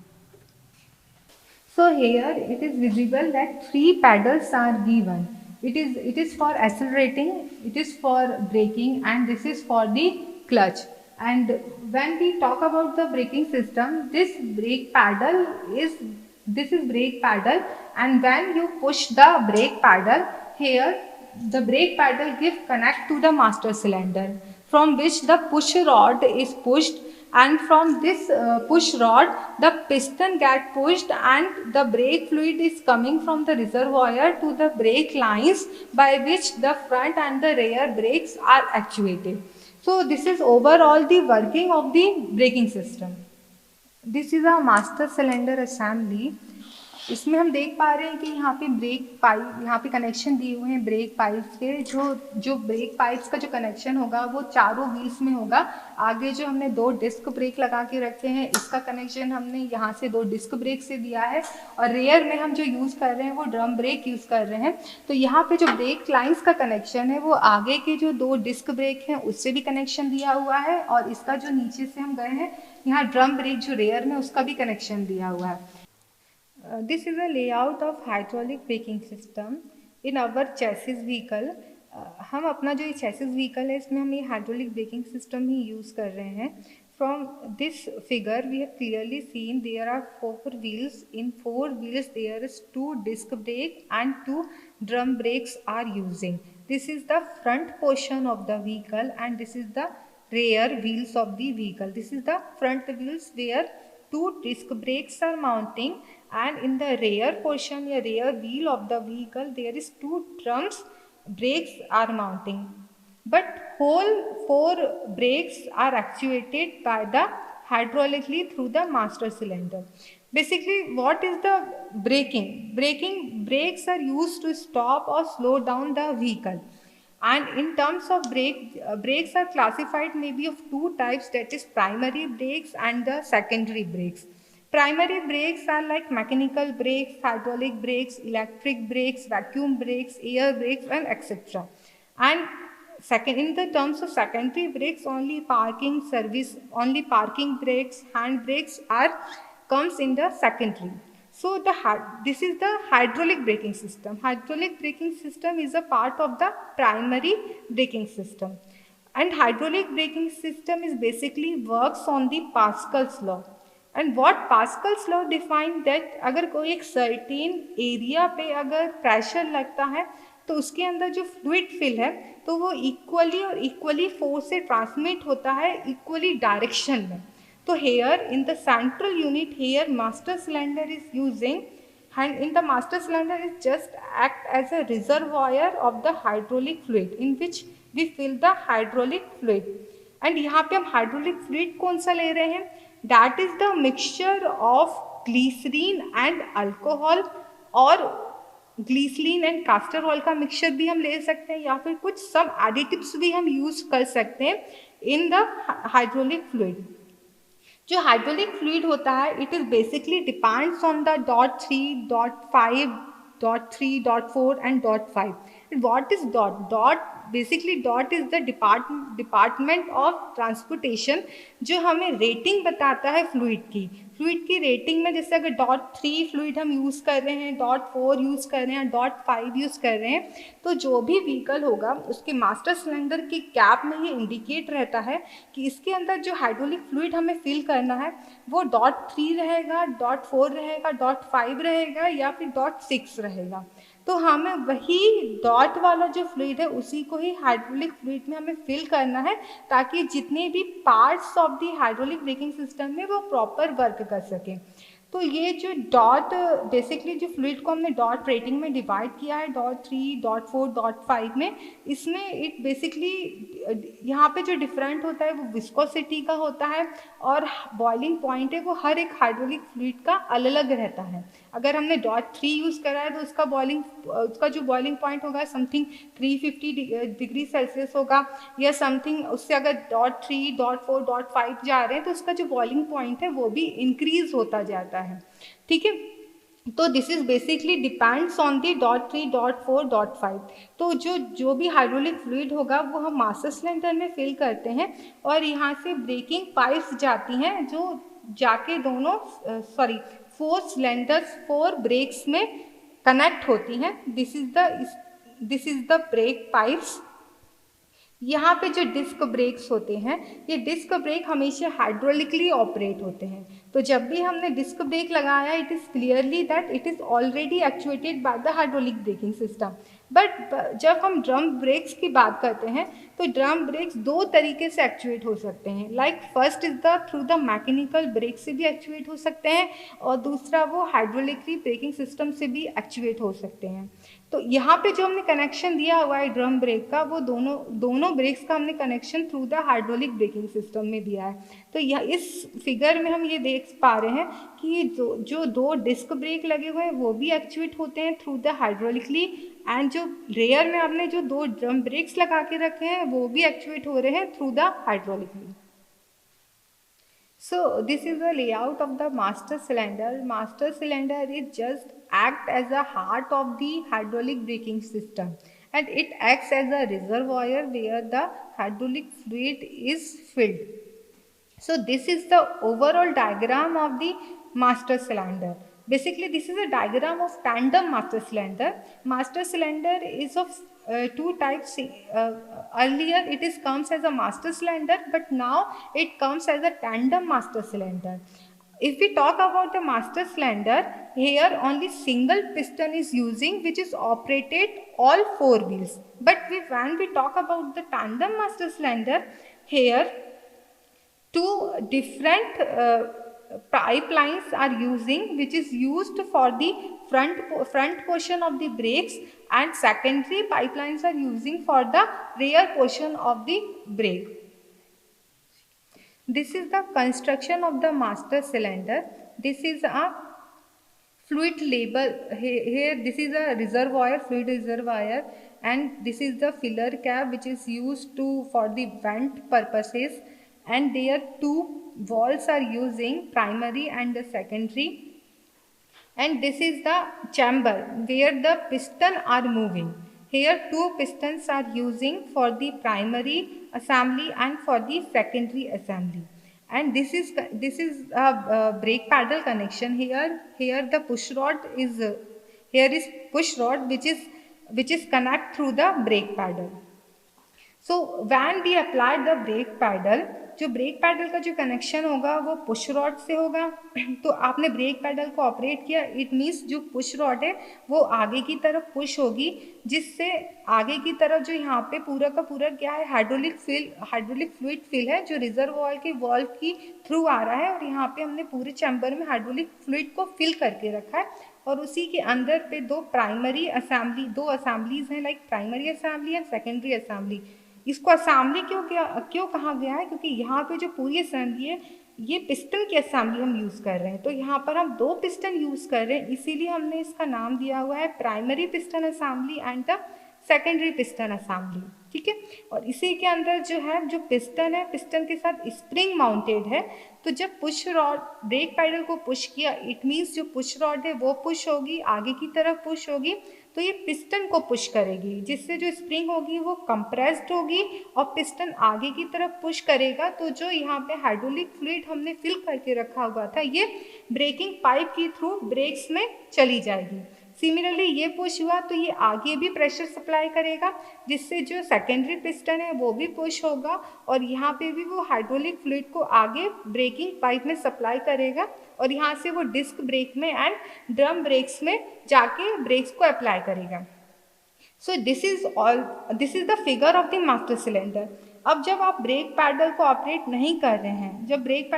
So here it is visible that 3 pedals are given. It is for accelerating, it is for braking, and this is for the clutch. And when we talk about the braking system, this is brake pedal, and when you push the brake pedal, here the brake pedal connect to the master cylinder, from which the push rod is pushed, and from this push rod the piston get pushed and the brake fluid is coming from the reservoir to the brake lines by which the front and the rear brakes are actuated. So this is overall the working of the braking system. This is a master cylinder assembly. इसमें हम देख पा रहे हैं कि यहाँ पे break pipe, यहाँ पे कनेक्शन दिए हुए हैं ब्रेक पाइप्स के। जो ब्रेक पाइप्स का जो कनेक्शन होगा वो चारों व्हील्स में होगा। आगे जो हमने 2 डिस्क ब्रेक लगा के रखे हैं, इसका कनेक्शन हमने यहाँ से 2 डिस्क ब्रेक से दिया है, और रेयर में हम जो यूज़ कर रहे हैं वो ड्रम ब्रेक यूज़ कर रहे हैं। तो यहाँ पे जो ब्रेक लाइन्स का कनेक्शन है वो आगे के जो 2 डिस्क ब्रेक हैं उससे भी कनेक्शन दिया हुआ है, और इसका जो नीचे से हम गए हैं यहाँ ड्रम ब्रेक जो रेयर में उसका भी कनेक्शन दिया हुआ है। This is a layout of hydraulic braking system in our chassis vehicle. हम अपना जो ये चेसिस व्हीकल है इसमें हम ये हाइड्रोलिक ब्रेकिंग सिस्टम ही यूज़ कर रहे हैं। From this figure we have clearly seen there are 4 wheels. In 4 wheels there is 2 disc brake and 2 drum brakes are using. This is the front portion of the vehicle and this is the rear wheels of the vehicle. This is the front wheels where 2 disc brakes are mounting, and in the rear portion or rear wheel of the vehicle there is 2 drums brakes are mounting. But whole 4 brakes are actuated by the hydraulically through the master cylinder. Basically, what is the braking? Brakes are used to stop or slow down the vehicle. And in terms of brakes are classified maybe of 2 types, that is primary brakes and the secondary brakes. Primary brakes are like mechanical brakes, hydraulic brakes, electric brakes, vacuum brakes, air brakes, and etc. And in the terms of secondary brakes, only parking brakes, hand brakes comes in the secondary. So this is the hydraulic braking system. Hydraulic braking system is a part of the primary braking system. And hydraulic braking system is basically works on the Pascal's law. And what Pascal's law define that अगर कोई एक certain area पे अगर pressure लगता है तो उसके अंदर जो फ्लूइड फिल है तो वो इक्वली फोर्स से ट्रांसमिट होता है इक्वली डायरेक्शन में। तो here in the central unit here master cylinder is using, and in the master cylinder is just act as a reservoir of the hydraulic fluid in which we fill the hydraulic fluid. and यहाँ पे हम hydraulic fluid कौन सा ले रहे हैं? that is the mixture of glycerine and alcohol, और glycerine and caster oil का मिक्सचर भी हम ले सकते हैं या फिर कुछ सब एडिटिव्स भी हम यूज कर सकते हैं इन द हाइड्रोलिक फ्लूइड। जो हाइड्रोलिक फ्लूइड होता है it is basically depends on the dot 3, dot 5, dot 3, dot 4 and dot 5। What is dot? Basically dot is the department of transportation जो हमें रेटिंग बताता है फ्लूइड की रेटिंग में। जैसे अगर डॉट 3 फ्लूइड हम यूज़ कर रहे हैं, डॉट 4 यूज़ कर रहे हैं, डॉट 5 यूज़ कर रहे हैं, तो जो भी व्हीकल होगा उसके मास्टर सिलेंडर की कैप में ये इंडिकेट रहता है कि इसके अंदर जो हाइड्रोलिक फ्लूइड हमें फिल करना है वो डॉट 3 रहेगा, डॉट 4 रहेगा, डॉट 5 रहेगा या फिर डॉट 6 रहेगा। तो हमें वही डॉट वाला जो फ्लूइड है उसी को ही हाइड्रोलिक फ्लूइड में हमें फिल करना है ताकि जितने भी parts of the hydraulic braking system में वो प्रॉपर वर्क कर सकें। तो ये जो डॉट बेसिकली जो फ्लूइड को हमने डॉट रेटिंग में डिवाइड किया है डॉट 3, डॉट 4, डॉट 5 में, इसमें इट बेसिकली यहाँ पे जो डिफरेंट होता है वो विस्कोसिटी का होता है और बॉइलिंग पॉइंट है वो हर एक हाइड्रोलिक फ्लूइड का अलग अलग रहता है। अगर हमने डॉट 3 यूज़ करा है तो उसका जो बॉइलिंग पॉइंट होगा समथिंग 350 डिग्री सेल्सियस होगा, या समथिंग उससे अगर डॉट 3, डॉट 4, डॉट 5 जा रहे हैं तो उसका जो बॉइलिंग पॉइंट है वो भी इंक्रीज होता जाता है। ठीक है, तो this is basically depends on the dot 3, dot 4, dot 5। तो जो भी हाइड्रोलिक फ्लूइड होगा वो हम मास्टर सिलेंडर में फिल करते हैं और यहाँ से ब्रेकिंग पाइप्स जाती हैं जो जाके दोनों 4 सिलेंडर्स 4 ब्रेक्स में कनेक्ट होती हैं। This is the brake pipes. यहाँ पे जो डिस्क ब्रेक्स होते हैं ये डिस्क ब्रेक हमेशा हाइड्रोलिकली ऑपरेट होते हैं। तो जब भी हमने डिस्क ब्रेक लगाया it is clearly that it is already actuated by the hydraulic braking system. But जब हम ड्रम ब्रेक्स की बात करते हैं तो ड्रम ब्रेक्स 2 तरीके से एक्चुएट हो सकते हैं। Like first is the through the mechanical break से भी एक्चुएट हो सकते हैं और दूसरा वो हाइड्रोलिकली ब्रेकिंग सिस्टम से भी एक्चुएट हो सकते हैं। तो यहाँ पे जो हमने कनेक्शन दिया हुआ है ड्रम ब्रेक का वो दोनों ब्रेक्स का हमने connection through the hydraulic braking system में दिया है। तो यह इस फिगर में हम ये देख पा रहे हैं कि जो 2 डिस्क ब्रेक लगे हुए हैं वो भी एक्चुएट होते हैं थ्रू द हाइड्रोलिकली, एंड जो रेयर में हमने जो 2 ड्रम ब्रेक्स लगा के रखे हैं वो भी एक्चुएट हो रहे हैं through the hydraulically. So this is the layout of the master cylinder. Master cylinder is just act as a heart of the hydraulic braking system and it acts as a reservoir where the hydraulic fluid is filled. So this is the overall diagram of the master cylinder. Basically, this is a diagram of tandem master cylinder. Master cylinder is of two types. Earlier it is comes as a master cylinder, but now it comes as a tandem master cylinder. If we talk about the master cylinder, here only single piston is using, which is operated all four wheels. But when we talk about the tandem master cylinder, here two different pipelines are using, which is used for the front portion of the brakes, and secondary pipelines are using for the rear portion of the brake. This is the construction of the master cylinder. This is a fluid label. Here this is a reservoir, fluid reservoir, and this is the filler cap which is used for the vent purposes, and there two valves are using, primary and the secondary, and this is the chamber where the piston are moving. Here two pistons are using for the primary assembly and for the secondary assembly. And this is a brake pedal connection. Here the push rod is here is push rod which is connect through the brake pedal. So when we apply the brake pedal, जो brake pedal का जो connection होगा वो push rod से होगा. तो आपने brake pedal को ऑपरेट किया, इट मीन्स जो पुश रॉड है वो आगे की तरफ पुश होगी, जिससे आगे की तरफ जो यहाँ पे पूरा का पूरा क्या है, हाइड्रोलिक फ्लूइड फिल है जो रिजर्वॉयर के वॉल्व की थ्रू आ रहा है, और यहाँ पे हमने पूरे चैम्बर में हाइड्रोलिक फ्लूइड को फिल करके रखा है. और उसी के अंदर पे दो असेंबलीज हैं, like primary assembly and secondary assembly. इसको असेंबली क्यों कहा गया है, क्योंकि यहाँ पे जो पूरी असेंबली है ये पिस्टन की असेंबली हम यूज़ कर रहे हैं. तो यहाँ पर हम दो पिस्टन यूज़ कर रहे हैं, इसीलिए हमने इसका नाम दिया हुआ है primary piston assembly and the secondary piston assembly. ठीक है. और इसी के अंदर जो है, जो पिस्टन है, पिस्टन के साथ स्प्रिंग माउंटेड है. तो जब पुश रॉड ब्रेक पैडल को पुश किया, इट मीन्स जो पुश रॉड है वो पुश होगी, आगे की तरफ पुश होगी, तो ये पिस्टन को पुश करेगी, जिससे जो स्प्रिंग होगी वो कंप्रेस्ड होगी और पिस्टन आगे की तरफ पुश करेगा. तो जो यहाँ पे हाइड्रोलिक फ्लूइड हमने फिल करके रखा हुआ था ये ब्रेकिंग पाइप के थ्रू ब्रेक्स में चली जाएगी. सिमिलरली ये पुश हुआ तो ये आगे भी प्रेशर सप्लाई करेगा, जिससे जो सेकेंडरी पिस्टन है वो भी पुश होगा, और यहाँ पे भी वो हाइड्रोलिक फ्लूइड को आगे ब्रेकिंग पाइप में सप्लाई करेगा, और यहाँ से वो डिस्क ब्रेक में एंड ड्रम ब्रेक्स में जाके ब्रेक्स को अप्लाई करेगा. सो this is the figure of the master cylinder. अब जब आप ब्रेक पैडल को ऑपरेट नहीं कर रहे हैं, जब ब्रेक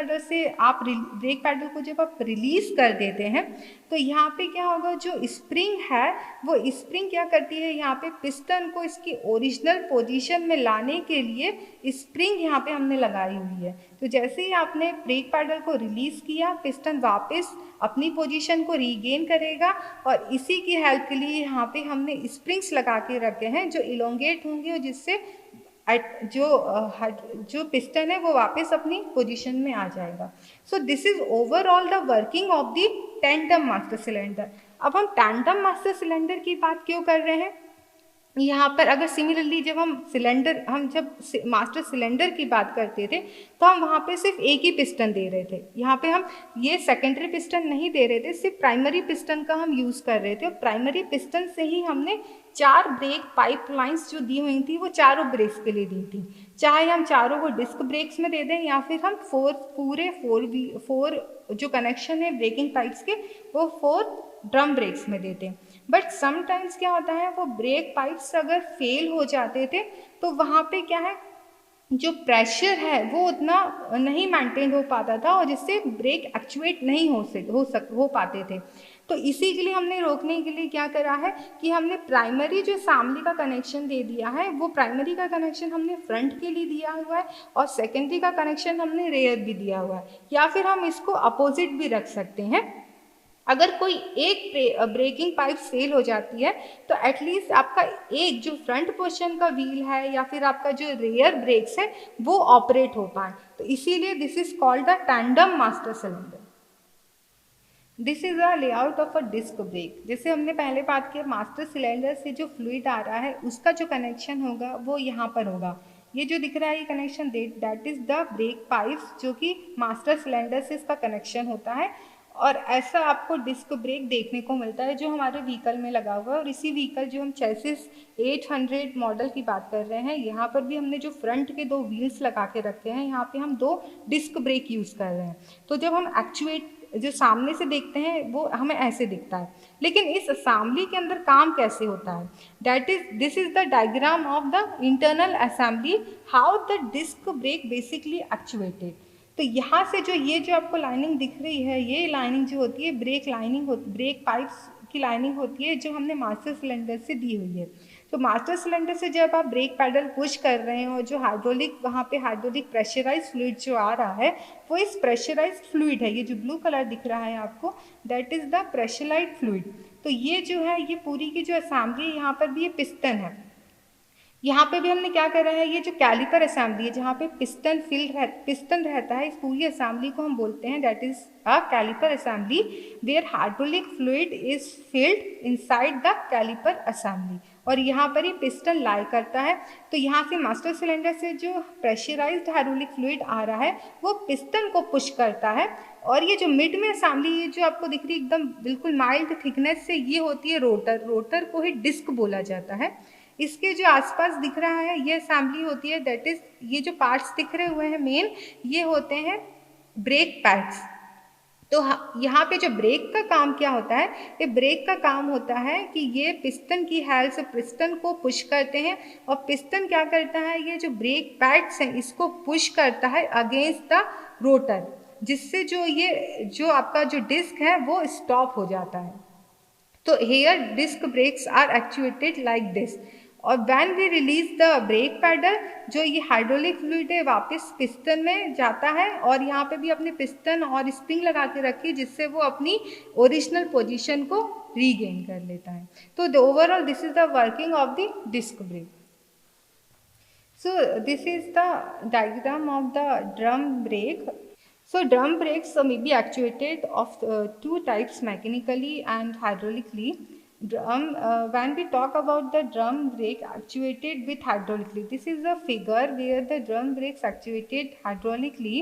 पैडल को जब आप रिलीज कर देते हैं, तो यहाँ पे क्या होगा, जो स्प्रिंग है वो स्प्रिंग क्या करती है, यहाँ पे पिस्टन को इसकी ओरिजिनल पोजीशन में लाने के लिए स्प्रिंग यहाँ पे हमने लगाई हुई है. तो जैसे ही आपने ब्रेक पैडल को रिलीज किया, पिस्टन वापस अपनी पोजीशन को रीगेन करेगा, और इसी की हेल्प के लिए यहाँ पे हमने स्प्रिंग्स लगा के रखे हैं जो इलोंगेट होंगे, और जिससे जो पिस्टन है वो वापस अपनी पोजीशन में आ जाएगा. सो this is overall the working of the tandem master cylinder. अब हम टैंडम मास्टर सिलेंडर की बात क्यों कर रहे हैं यहाँ पर, अगर सिमिलरली जब मास्टर सिलेंडर की बात करते थे तो हम वहाँ पे सिर्फ एक ही पिस्टन दे रहे थे. यहाँ पे हम ये सेकेंडरी पिस्टन नहीं दे रहे थे, सिर्फ प्राइमरी पिस्टन का हम यूज़ कर रहे थे, और प्राइमरी पिस्टन से ही हमने 4 ब्रेक पाइपलाइंस जो दी हुई थी वो चारों ब्रेक्स के लिए दी थी. चाहे हम चारों को डिस्क ब्रेक्स में दे दें, या फिर हम फोर जो कनेक्शन है ब्रेकिंग पाइप्स के वो 4 ड्रम ब्रेक्स में देते हैं. बट समटाइम्स क्या होता है, वो ब्रेक पाइप्स अगर फेल हो जाते थे तो वहाँ पे क्या है, जो प्रेशर है वो उतना नहीं मेंटेन हो पाता था, और जिससे ब्रेक एक्चुएट नहीं हो पाते थे. तो इसी के लिए हमने रोकने के लिए क्या करा है कि हमने प्राइमरी जो असेंबली का कनेक्शन दे दिया है, वो प्राइमरी का कनेक्शन हमने फ्रंट के लिए दिया हुआ है, और सेकेंडरी का कनेक्शन हमने रेयर भी दिया हुआ है. या फिर हम इसको अपोजिट भी रख सकते हैं. अगर कोई एक ब्रेकिंग पाइप फेल हो जाती है तो एटलीस्ट आपका एक जो फ्रंट पोर्शन का व्हील है या फिर आपका जो रेयर ब्रेक्स है वो ऑपरेट हो पाए. तो इसीलिए this is called the tandem master cylinder. This is a layout of a disc brake. जैसे हमने पहले बात किया, मास्टर सिलेंडर से जो फ्लूइड आ रहा है उसका जो कनेक्शन होगा वो यहाँ पर होगा. ये जो दिख रहा है ये connection that is the brake pipes, जो कि मास्टर सिलेंडर से इसका कनेक्शन होता है। और ऐसा आपको डिस्क ब्रेक देखने को मिलता है जो हमारे व्हीकल में लगा हुआ है। और इसी व्हीकल जो हम चेसिस 800 मॉडल की बात कर रहे हैं, यहाँ पर भी हमने जो फ्रंट के 2 व्हील्स लगा के रखे हैं, यहाँ पे हम 2 डिस्क ब्रेक यूज़ कर रहे हैं। तो जब हम एक्चुएट जो सामने से देखते हैं वो हमें ऐसे दिखता है, लेकिन इस असेंबली के अंदर काम कैसे होता है, this is the diagram of the internal assembly, how the disc brake basically actuated. तो यहाँ से जो आपको लाइनिंग दिख रही है, ये लाइनिंग जो होती है ब्रेक लाइनिंग ब्रेक पाइप्स की लाइनिंग होती है, जो हमने मास्टर सिलेंडर से दी हुई है। तो मास्टर सिलेंडर से जब आप ब्रेक पैडल पुश कर रहे हैं और जो हाइड्रोलिक वहाँ पे हाइड्रोलिक प्रेशराइज फ्लूइड जो आ रहा है, वो इस प्रेशराइज फ्लूइड है, ये जो ब्लू कलर दिख रहा है आपको, that is the pressurise fluid. तो ये जो है ये पूरी की जो असेंबली है, यहाँ पर भी ये पिस्टन है। यहाँ पे भी हमने क्या करा है, ये जो कैलिपर असेंबली है जहाँ पे पिस्टन रहता है, इस पूरी असेंबली को हम बोलते हैं that is a caliper assembly where hydraulic fluid is filled inside the caliper assembly. और यहाँ पर ही पिस्टन लाई करता है। तो यहाँ से मास्टर सिलेंडर से जो प्रेशराइज्ड हाइड्रोलिक फ्लूइड आ रहा है वो पिस्टन को पुश करता है। और ये जो मिड में असेंबली, ये जो आपको दिख रही है एकदम बिल्कुल माइल्ड थिकनेस से, ये होती है रोटर को ही डिस्क बोला जाता है। इसके जो आसपास दिख रहा है ये असेंबली होती है, दैट इज ये जो पार्ट्स दिख रहे हुए हैं मेन, ये होते हैं ब्रेक पैड्स। तो यहाँ पे जो ब्रेक का काम क्या होता है, ये ब्रेक का काम होता है कि ये पिस्टन की हेल्प से पिस्टन को पुश करते हैं, और पिस्टन क्या करता है, ये जो ब्रेक पैड्स हैं इसको पुश करता है अगेंस्ट द रोटर, जिससे जो आपका जो डिस्क है वो स्टॉप हो जाता है। तो here disc brakes are actuated like this. और when we release the brake pedal, जो ये हाइड्रोलिक फ्लूइड है वापस पिस्टन में जाता है, और यहाँ पे भी अपने पिस्टन और स्प्रिंग लगा के रखी जिससे वो अपनी ओरिजिनल पोजीशन को रीगेन कर लेता है। तो the overall this is the working of the disc brake. So this is the diagram of the drum brake. So drum brakes may be actuated of 2 types, mechanically and hydraulically. When we talk about the drum brake actuated with hydraulically, this is a figure where the drum brakes actuated hydraulically.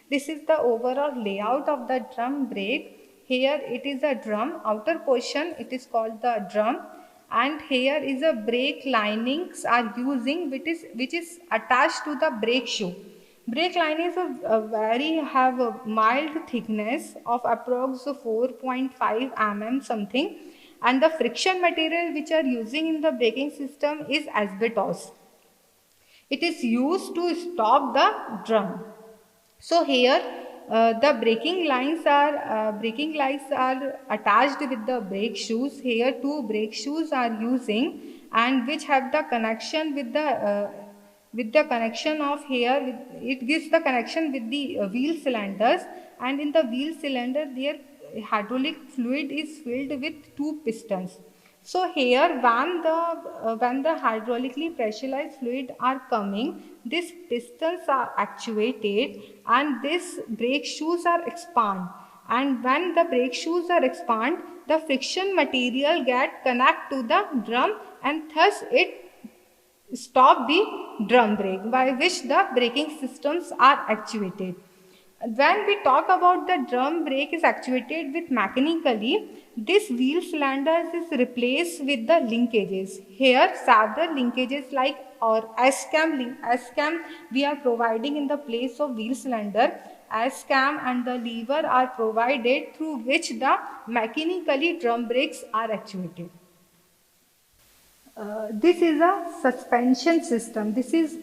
This is the overall layout of the drum brake. Here it is a drum, outer portion it is called the drum, and here is a brake linings are using which is attached to the brake shoe. Brake linings have a mild thickness of approx 4.5 mm something, and the friction material which are using in the braking system is asbestos. It is used to stop the drum. So here the braking lines are attached with the brake shoes. Here 2 brake shoes are using, and which have the connection with the connection of here. It gives the connection with the wheel cylinders, and in the wheel cylinder their hydraulic fluid is filled with 2 pistons. So here when the hydraulically pressurized fluid are coming, these pistons are actuated and these brake shoes are expand, and when the brake shoes are expand, the friction material get connect to the drum, and thus it stop the drum brake, by which the braking systems are actuated. When we talk about the drum brake is actuated with mechanically, this wheel cylinders is replaced with the linkages. Here several linkages like or S-cam we are providing in the place of wheel cylinder. S-cam and the lever are provided through which the mechanically drum brakes are actuated. This is a suspension system. This is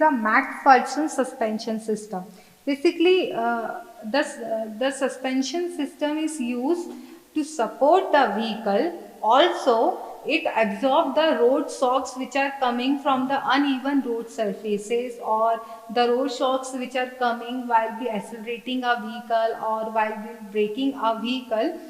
a McPherson suspension system. Basically, the suspension system is used to support the vehicle. Also, it absorbs the road shocks which are coming from the uneven road surfaces, or the road shocks which are coming while we accelerating a vehicle or while we braking a vehicle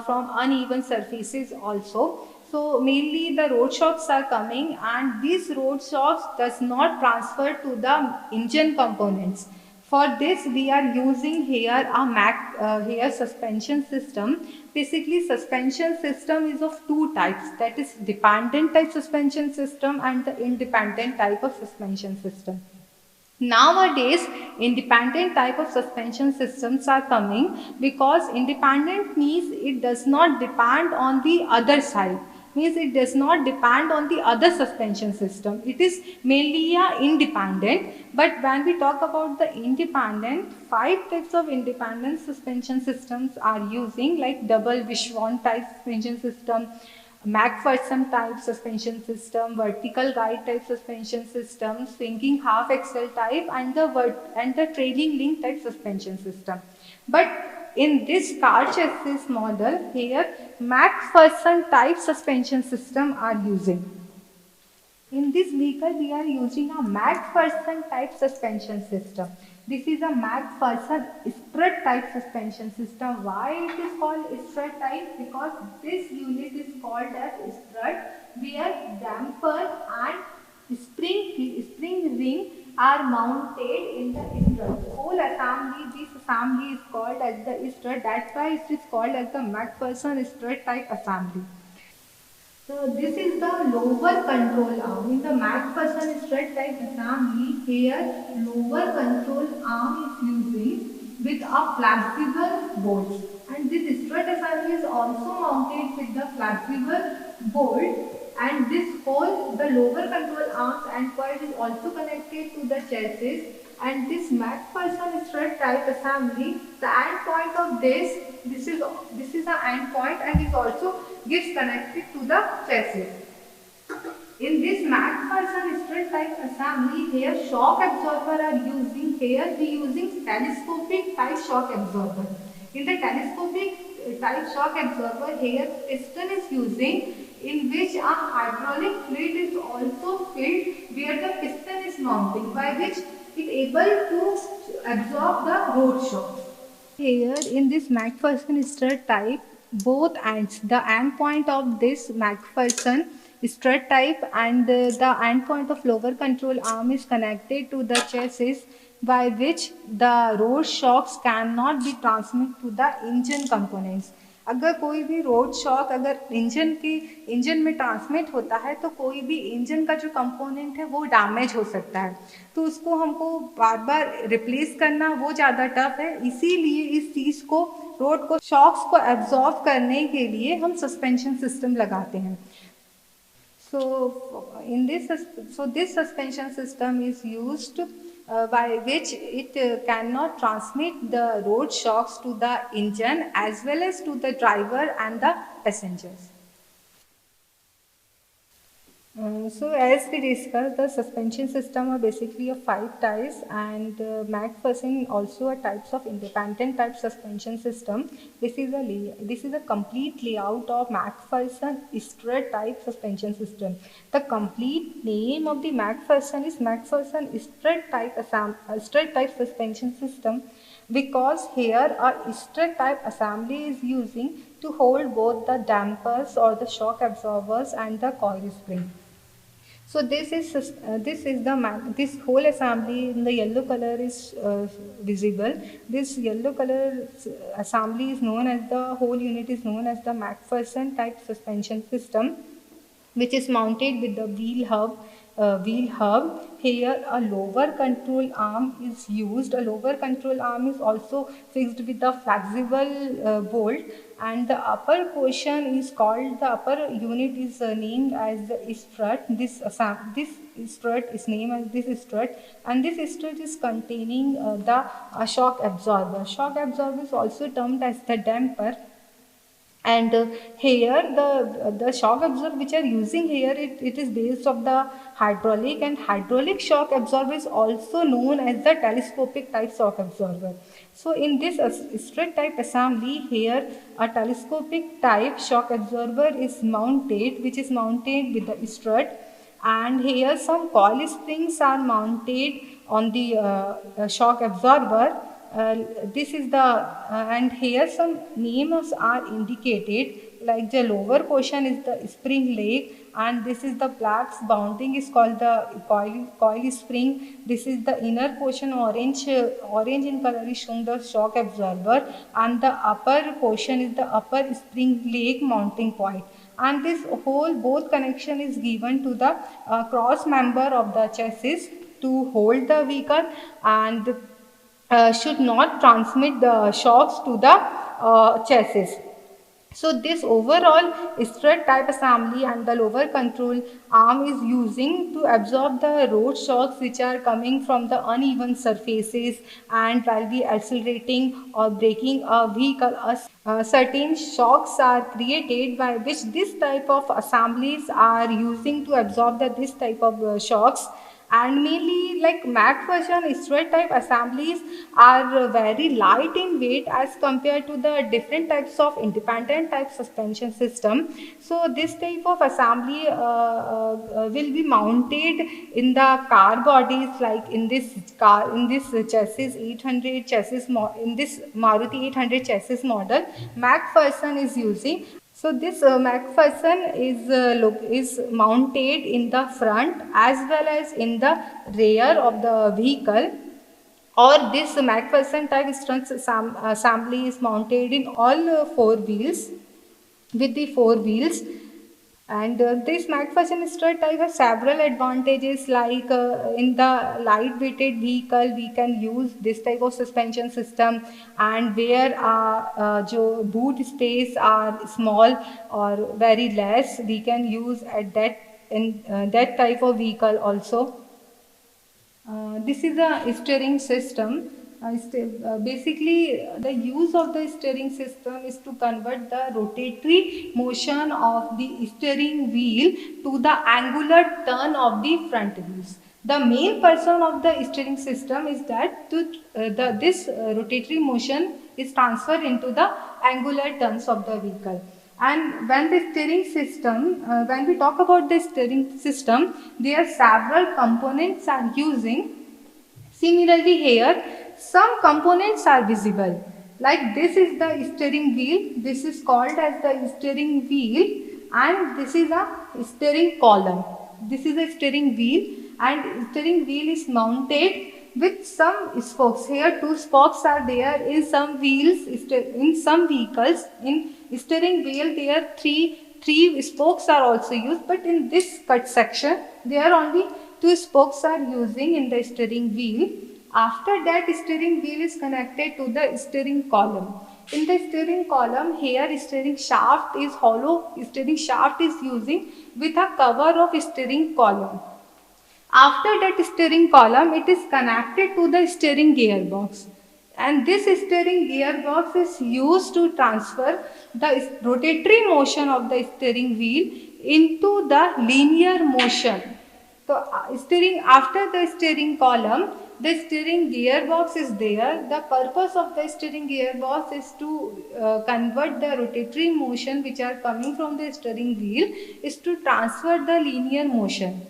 from uneven surfaces also. So mainly the road shocks are coming, and these road shocks does not transfer to the engine components. For this, we are using here a here suspension system. Basically, suspension system is of two types, that is dependent type suspension system and the independent type of suspension system. Nowadays, independent type of suspension systems are coming because independent means it does not depend on the other side, means it does not depend on the other suspension system. It is mainly a independent. But when we talk about the independent, five types of independent suspension systems are using, like double Wishbone type suspension system, MacPherson type suspension system, vertical ride type suspension system, swinging half axle type, and the trailing link type suspension system. But in this car chassis model here, MacPherson type suspension system are using. In this vehicle, we are using a MacPherson type suspension system. This is a MacPherson strut type suspension system. Why it is called strut type? Because this unit is called as strut, where damper and spring ring are mounted in the strut. Whole assembly, this assembly is called as the strut. That's why it is called as the MacPherson strut type assembly. So this is the lower control arm. In the MacPherson strut type assembly, here lower control arm is using with a flexible bolt. And this strut assembly is also mounted with the flexible bolt. And this whole, the lower control arms and coil is also connected to the chassis. And this MacPherson strut type assembly, the end point of this is the end point, and it also gets connected to the chassis. In this MacPherson strut type assembly, here shock absorber are using. Here we using telescopic type shock absorber. In the telescopic type shock absorber, here piston is using, in which a hydraulic fluid is also filled where the piston is mounting, by which it able to absorb the road shocks. Here in this MacPherson strut type, both ends, the end point of this MacPherson strut type and the end point of lower control arm is connected to the chassis, by which the road shocks cannot be transmitted to the engine components. अगर कोई भी road shock अगर engine में transmit होता है तो कोई भी इंजन का जो कंपोनेंट है वो डैमेज हो सकता है, तो उसको हमको बार बार रिप्लेस करना वो ज़्यादा टफ है। इसीलिए इस चीज़ को, रोड को, शॉक्स को एब्जॉर्ब करने के लिए हम सस्पेंशन सिस्टम लगाते हैं। So this suspension system is used by which it cannot transmit the road shocks to the engine as well as to the driver and the passengers. So as we discussed, the suspension system are basically of 5 types, and MacPherson also are types of independent type suspension system. This is a complete layout of MacPherson strut type suspension system. The complete name of the MacPherson is MacPherson strut type suspension system, because here a strut type assembly is using to hold both the dampers or the shock absorbers and the coil spring. So this whole assembly in the yellow color is visible. This yellow color assembly is known as, the whole unit is known as the MacPherson type suspension system, which is mounted with the wheel hub. Here a lower control arm is used. A lower control arm is also fixed with the flexible bolt, and the upper portion is called, the upper unit is named as the strut. This strut is named as this strut, and this strut is containing the shock absorber. Shock absorber is also termed as the damper. And here the shock absorber which are using here, it is based of the hydraulic, and hydraulic shock absorber is also known as the telescopic type shock absorber. So in this strut type assembly, here a telescopic type shock absorber is mounted, which is mounted with the strut, and here some coil springs are mounted on the shock absorber. uh, this is the and here some names are indicated, like the lower portion is the spring leg, and this is the black bounding is called the coil spring. This is the inner portion, orange in color is showing the shock absorber, and the upper portion is the upper spring leg mounting point. And this whole both connection is given to the cross member of the chassis to hold the vehicle, and should not transmit the shocks to the chassis. So this overall strut type assembly and the lower control arm is using to absorb the road shocks which are coming from the uneven surfaces, and while we accelerating or braking a vehicle, certain shocks are created by which this type of assemblies are using to absorb this type of shocks. And mainly like MacPherson strut type assemblies are very light in weight as compared to the different types of independent type suspension system. So this type of assembly will be mounted in the car bodies, like in this chassis 800 chassis in this Maruti 800 chassis model MacPherson is using. So this MacPherson is mounted in the front as well as in the rear of the vehicle, or this MacPherson type strut assembly is mounted in all four wheels with the four wheels. And this MacPherson strut type has several advantages, like in the light weighted vehicle we can use this type of suspension system, and where boot space are small or very less, we can use at that in that type of vehicle also. This is a steering system. Basically, the use of the steering system is to convert the rotatory motion of the steering wheel to the angular turn of the front wheels. The main purpose of the steering system is that this rotatory motion is transferred into the angular turns of the vehicle. And when the steering system, when we talk about the steering system, there are several components are using. Similarly here, some components are visible. Like this is the steering wheel. This is called as the steering wheel, and this is a steering column. This is a steering wheel, and steering wheel is mounted with some spokes. Here two spokes are there in some wheels, in some vehicles. In steering wheel there are three spokes are also used, but in this cut section there are only two spokes are using in the steering wheel. After that, steering wheel is connected to the steering column. In the steering column, here steering shaft is hollow. Steering shaft is using with a cover of steering column. After that steering column, it is connected to the steering gearbox. And this steering gearbox is used to transfer the rotatory motion of the steering wheel into the linear motion. So steering after the steering column, the steering gearbox is there. The purpose of the steering gearbox is to convert the rotatory motion which are coming from the steering wheel is to transfer the linear motion.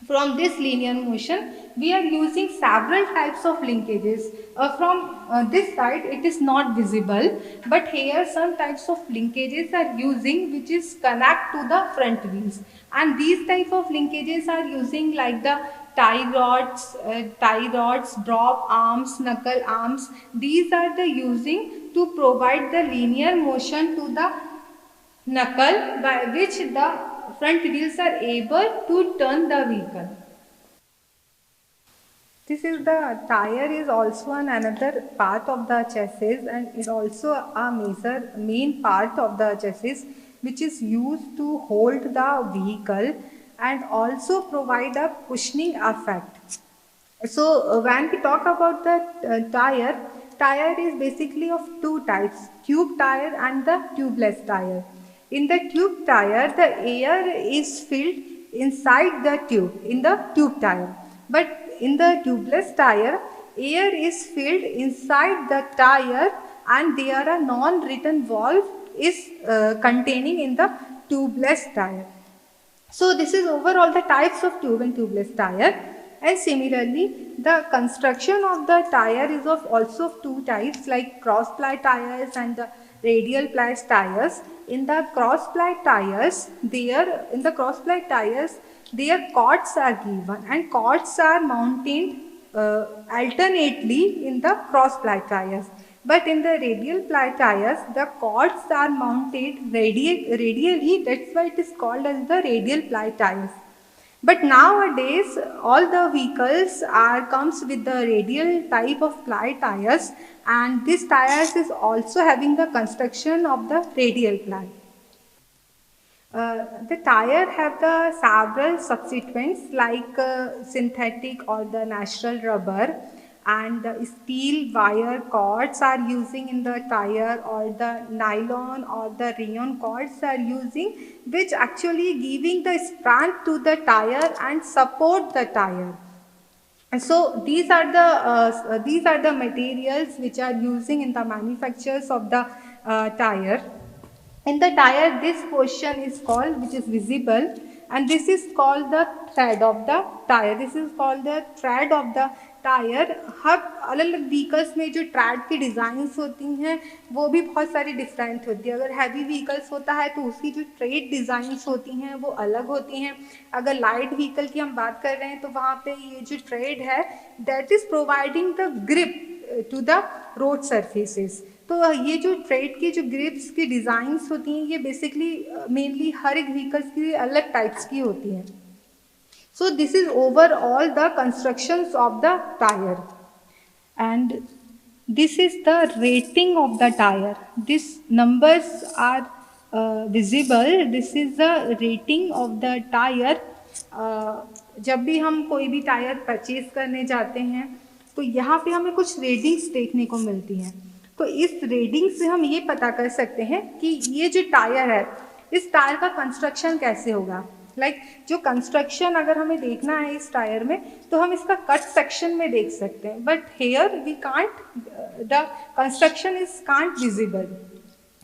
From this linear motion, we are using several types of linkages. From this side, it is not visible, but here some types of linkages are using which is connect to the front wheels. And these type of linkages are using like the tie rods, drop arms, knuckle arms. These are the using to provide the linear motion to the knuckle by which the front wheels are able to turn the vehicle. This is the tire is also another part of the chassis, and it also a main part of the chassis which is used to hold the vehicle and also provide a cushioning effect. So when we talk about the tire is basically of two types, tube tire and the tubeless tire. In the tube tire, the air is filled inside the tube, in the tube tire. But in the tubeless tire, air is filled inside the tire, and there are non-return valve is containing in the tubeless tire. So this is overall the types of tube and tubeless tire. And similarly, the construction of the tire is of also of two types, like cross ply tires and the radial ply tires. In the cross ply tires, their cords are given and cords are mounted alternately in the cross ply tires. But in the radial ply tires, the cords are mounted radially. That's why it is called as the radial ply tires. But nowadays, all the vehicles comes with the radial type of ply tires, and this tires is also having the construction of the radial ply. The tire have the several substituents like synthetic or the natural rubber, and the steel wire cords are using in the tire, or the nylon or the rayon cords are using, which actually giving the strength to the tire and support the tire. And so these are the materials which are using in the manufactures of the tire. In the tire, this portion is called, which is visible, and this is called the thread of the tire. This is called the thread of the tyre. हर अलग अलग vehicles में जो trade की designs होती हैं वो भी बहुत सारी डिफरेंट होती है. अगर हैवी व्हीकल्स होता है तो उसकी जो ट्रेड डिज़ाइंस होती हैं वो अलग होती हैं. अगर लाइट व्हीकल की हम बात कर रहे हैं तो वहाँ पे ये जो ट्रेड है that is providing the grip to the road surfaces. तो ये जो ट्रेड की जो ग्रिप्स की डिज़ाइंस होती हैं ये बेसिकली मेनली हर एक व्हीकल्स की अलग टाइप्स की होती हैं. So this is overall the constructions of the tire, and this is the rating of the tire. These numbers are visible. This is the rating of the tire. जब भी हम कोई भी टायर परचेज करने जाते हैं तो यहाँ पे हमें कुछ रेटिंग्स देखने को मिलती हैं. तो इस रेटिंग से हम ये पता कर सकते हैं कि ये जो टायर है इस टायर का कंस्ट्रक्शन कैसे होगा. जो कंस्ट्रक्शन अगर हमें देखना है इस टायर में तो हम इसका कट सेक्शन में देख सकते हैं. But here we can't, the construction is can't visible.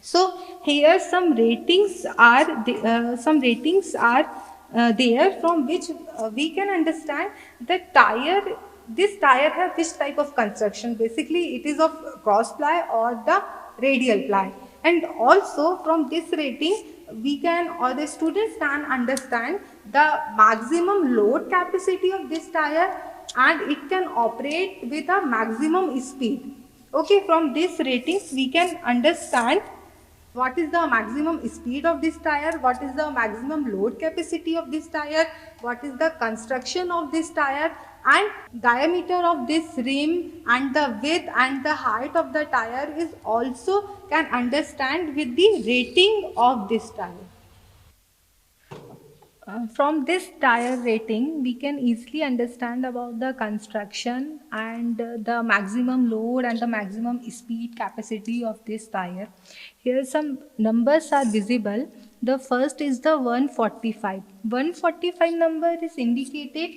So here some ratings are there from which we can understand the tire. This tire have which type of construction. Basically it is of cross ply or the radial ply, and also from this rating we can, or the students can understand the maximum load capacity of this tire, and it can operate with a maximum speed. Okay, from this ratings we can understand what is the maximum speed of this tire, what is the maximum load capacity of this tire, what is the construction of this tire, and diameter of this rim, and the width and the height of the tire is also can understand with the rating of this tire. From this tire rating we can easily understand about the construction and the maximum load and the maximum speed capacity of this tire. Here some numbers are visible. The first is the 145. 145 number is indicated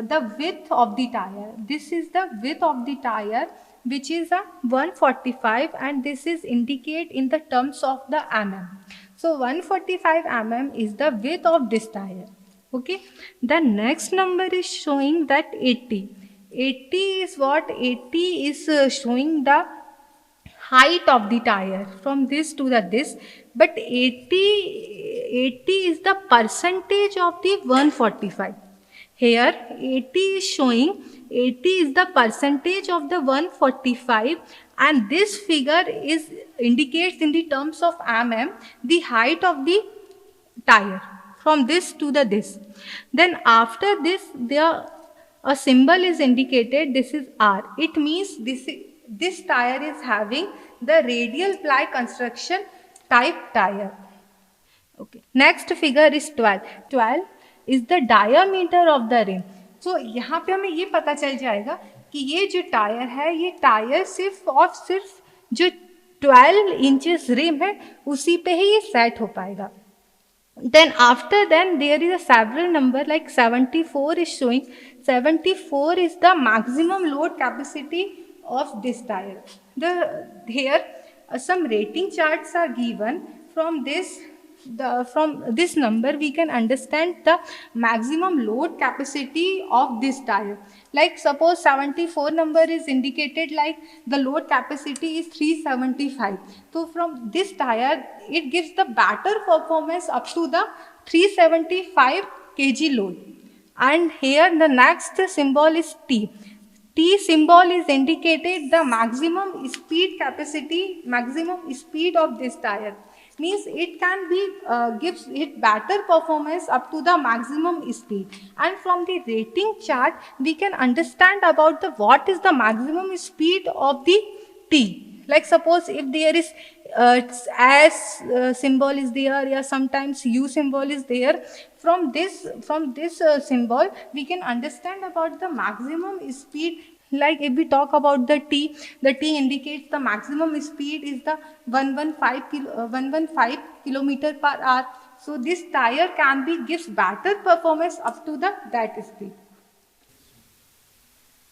the width of the tire. This is the width of the tire, which is a 145, and this is indicate in the terms of the mm. So 145 mm is the width of this tire. Okay, the next number is showing that 80. 80 is what? 80 is showing the height of the tire from this to this, but 80 is the percentage of the 145. Here 80 is showing 80 is the percentage of the 145, and this figure is indicates in the terms of mm the height of the tire from this to this. Then after this there a symbol is indicated. This is R. It means this tire is having the radial ply construction type tire. Okay. Next figure is 12. 12 is the diameter of the rim. So यहाँ पे हमें ये पता चल जाएगा कि ये जो टायर है ये टायर सिर्फ और सिर्फ जो 12 इंचेस रिम है उसी पे ही ये सेट हो पाएगा. Then after then there is a several number like 74 is showing. 74 is the maximum load capacity of this tire. Here some rating charts are given. From this from this number we can understand the maximum load capacity of this tire. Like suppose 74 number is indicated, like the load capacity is 375. So from this tire it gives the better performance up to the 375 kg load. And here the next symbol is T. T symbol is indicated the maximum speed capacity, maximum speed of this tire. Means it can be gives it better performance up to the maximum speed. And from the rating chart we can understand about the what is the maximum speed of the T. Like suppose if there is as symbol is there, yeah, sometimes U symbol is there. From this symbol we can understand about the maximum speed. Like if we talk about the T indicates the maximum speed is the 115 kilometer per hour. So this tire can be gives better performance up to the that speed.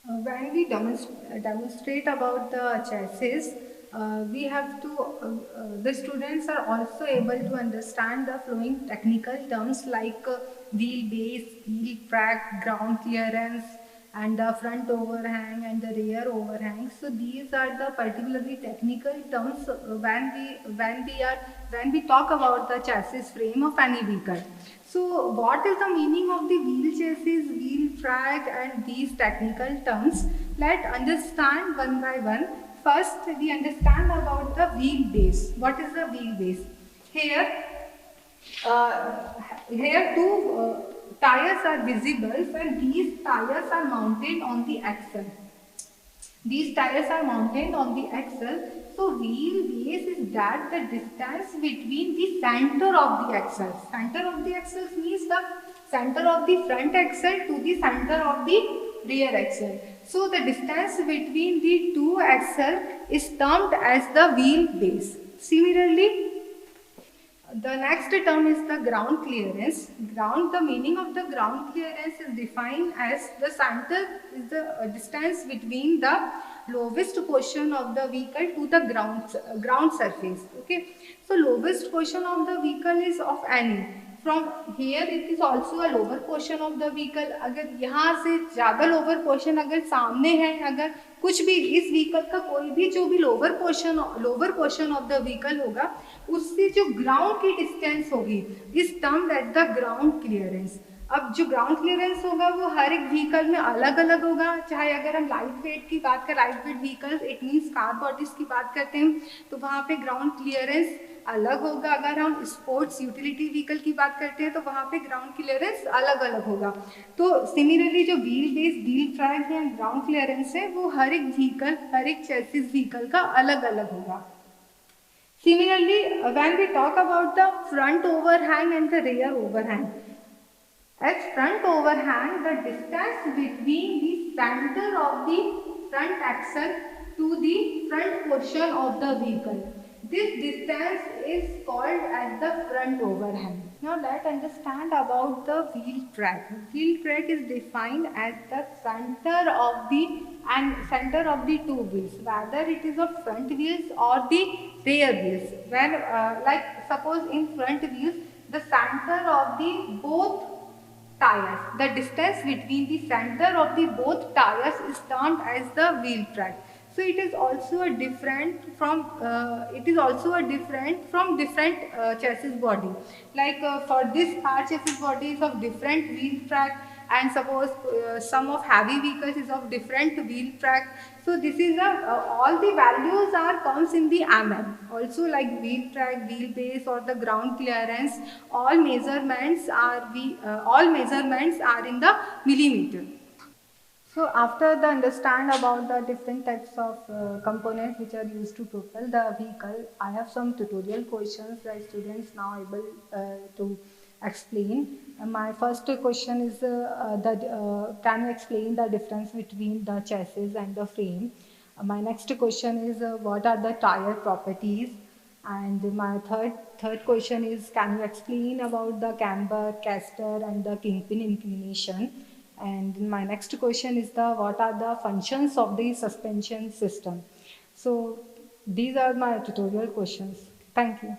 When we demonstrate about the chassis, we have to, the students are also able to understand the following technical terms like wheel base, wheel track, ground clearance, and the front overhang and the rear overhang. So these are the particularly technical terms when we talk about the chassis frame of any vehicle. So what is the meaning of the wheel chassis, wheel track and these technical terms? Let's understand one by one. First we understand about the wheel base. What is the wheel base? Here two tires are visible and these tires are mounted on the axle. These tires are mounted on the axle. So wheel base is that the distance between the center of the axle. Center of the axle means the center of the front axle to the center of the rear axle. So the distance between the two axles is termed as the wheel base. Similarly, the next term is the ground clearance. The meaning of the ground clearance is defined as the center is the distance between the lowest portion of the vehicle to the ground surface. Okay, so lowest portion of the vehicle is of any. From here it is also a lower portion of the vehicle. अगर यहाँ से ज़्यादा lower portion अगर सामने है, अगर कुछ भी इस vehicle का कोई भी जो भी lower portion of the vehicle होगा, उससे जो ground की distance होगी is termed as the ground clearance. अब जो ग्राउंड क्लियरेंस होगा वो हर एक व्हीकल में अलग अलग होगा. चाहे अगर हम लाइट वेट की बात करें, light weight vehicles it means car bodies की बात करते हैं, तो वहाँ पे ग्राउंड क्लियरेंस अलग होगा. अगर हम स्पोर्ट्स यूटिलिटी व्हीकल की बात करते हैं तो वहाँ पे ग्राउंड क्लियरेंस अलग अलग होगा. तो सिमिलरली जो व्हील बेस, व्हील ट्रैक या ग्राउंड क्लियरेंस है वो हर एक व्हीकल, हर एक चेसिस व्हीकल का अलग अलग होगा. Similarly, when we talk about the front overhang and the rear overhang, as front overhang, the distance between the center of the front axle to the front portion of the vehicle, this distance is called as the front overhang. Now let's understand about the wheel track. Wheel track is defined as the center of the two wheels, whether it is of front wheels or the rear wheels. When like suppose in front wheels, the center of the both tires, the distance between the center of the both tires is termed as the wheel track. So it is also a different from different chassis body. Like for this car chassis body is of different wheel track, and suppose some of heavy vehicles is of different wheel track. So this is all the values are comes in the mm. Also like wheel track, wheel base or the ground clearance, all measurements are in the millimeter. So after the understand about the different types of components which are used to propel the vehicle, I have some tutorial questions that students now able to explain. My first question is can you explain the difference between the chassis and the frame? My next question is what are the tire properties? And my third question is, can you explain about the camber, caster and the kingpin inclination? And my next question is what are the functions of the suspension system? So these are my tutorial questions. Thank you.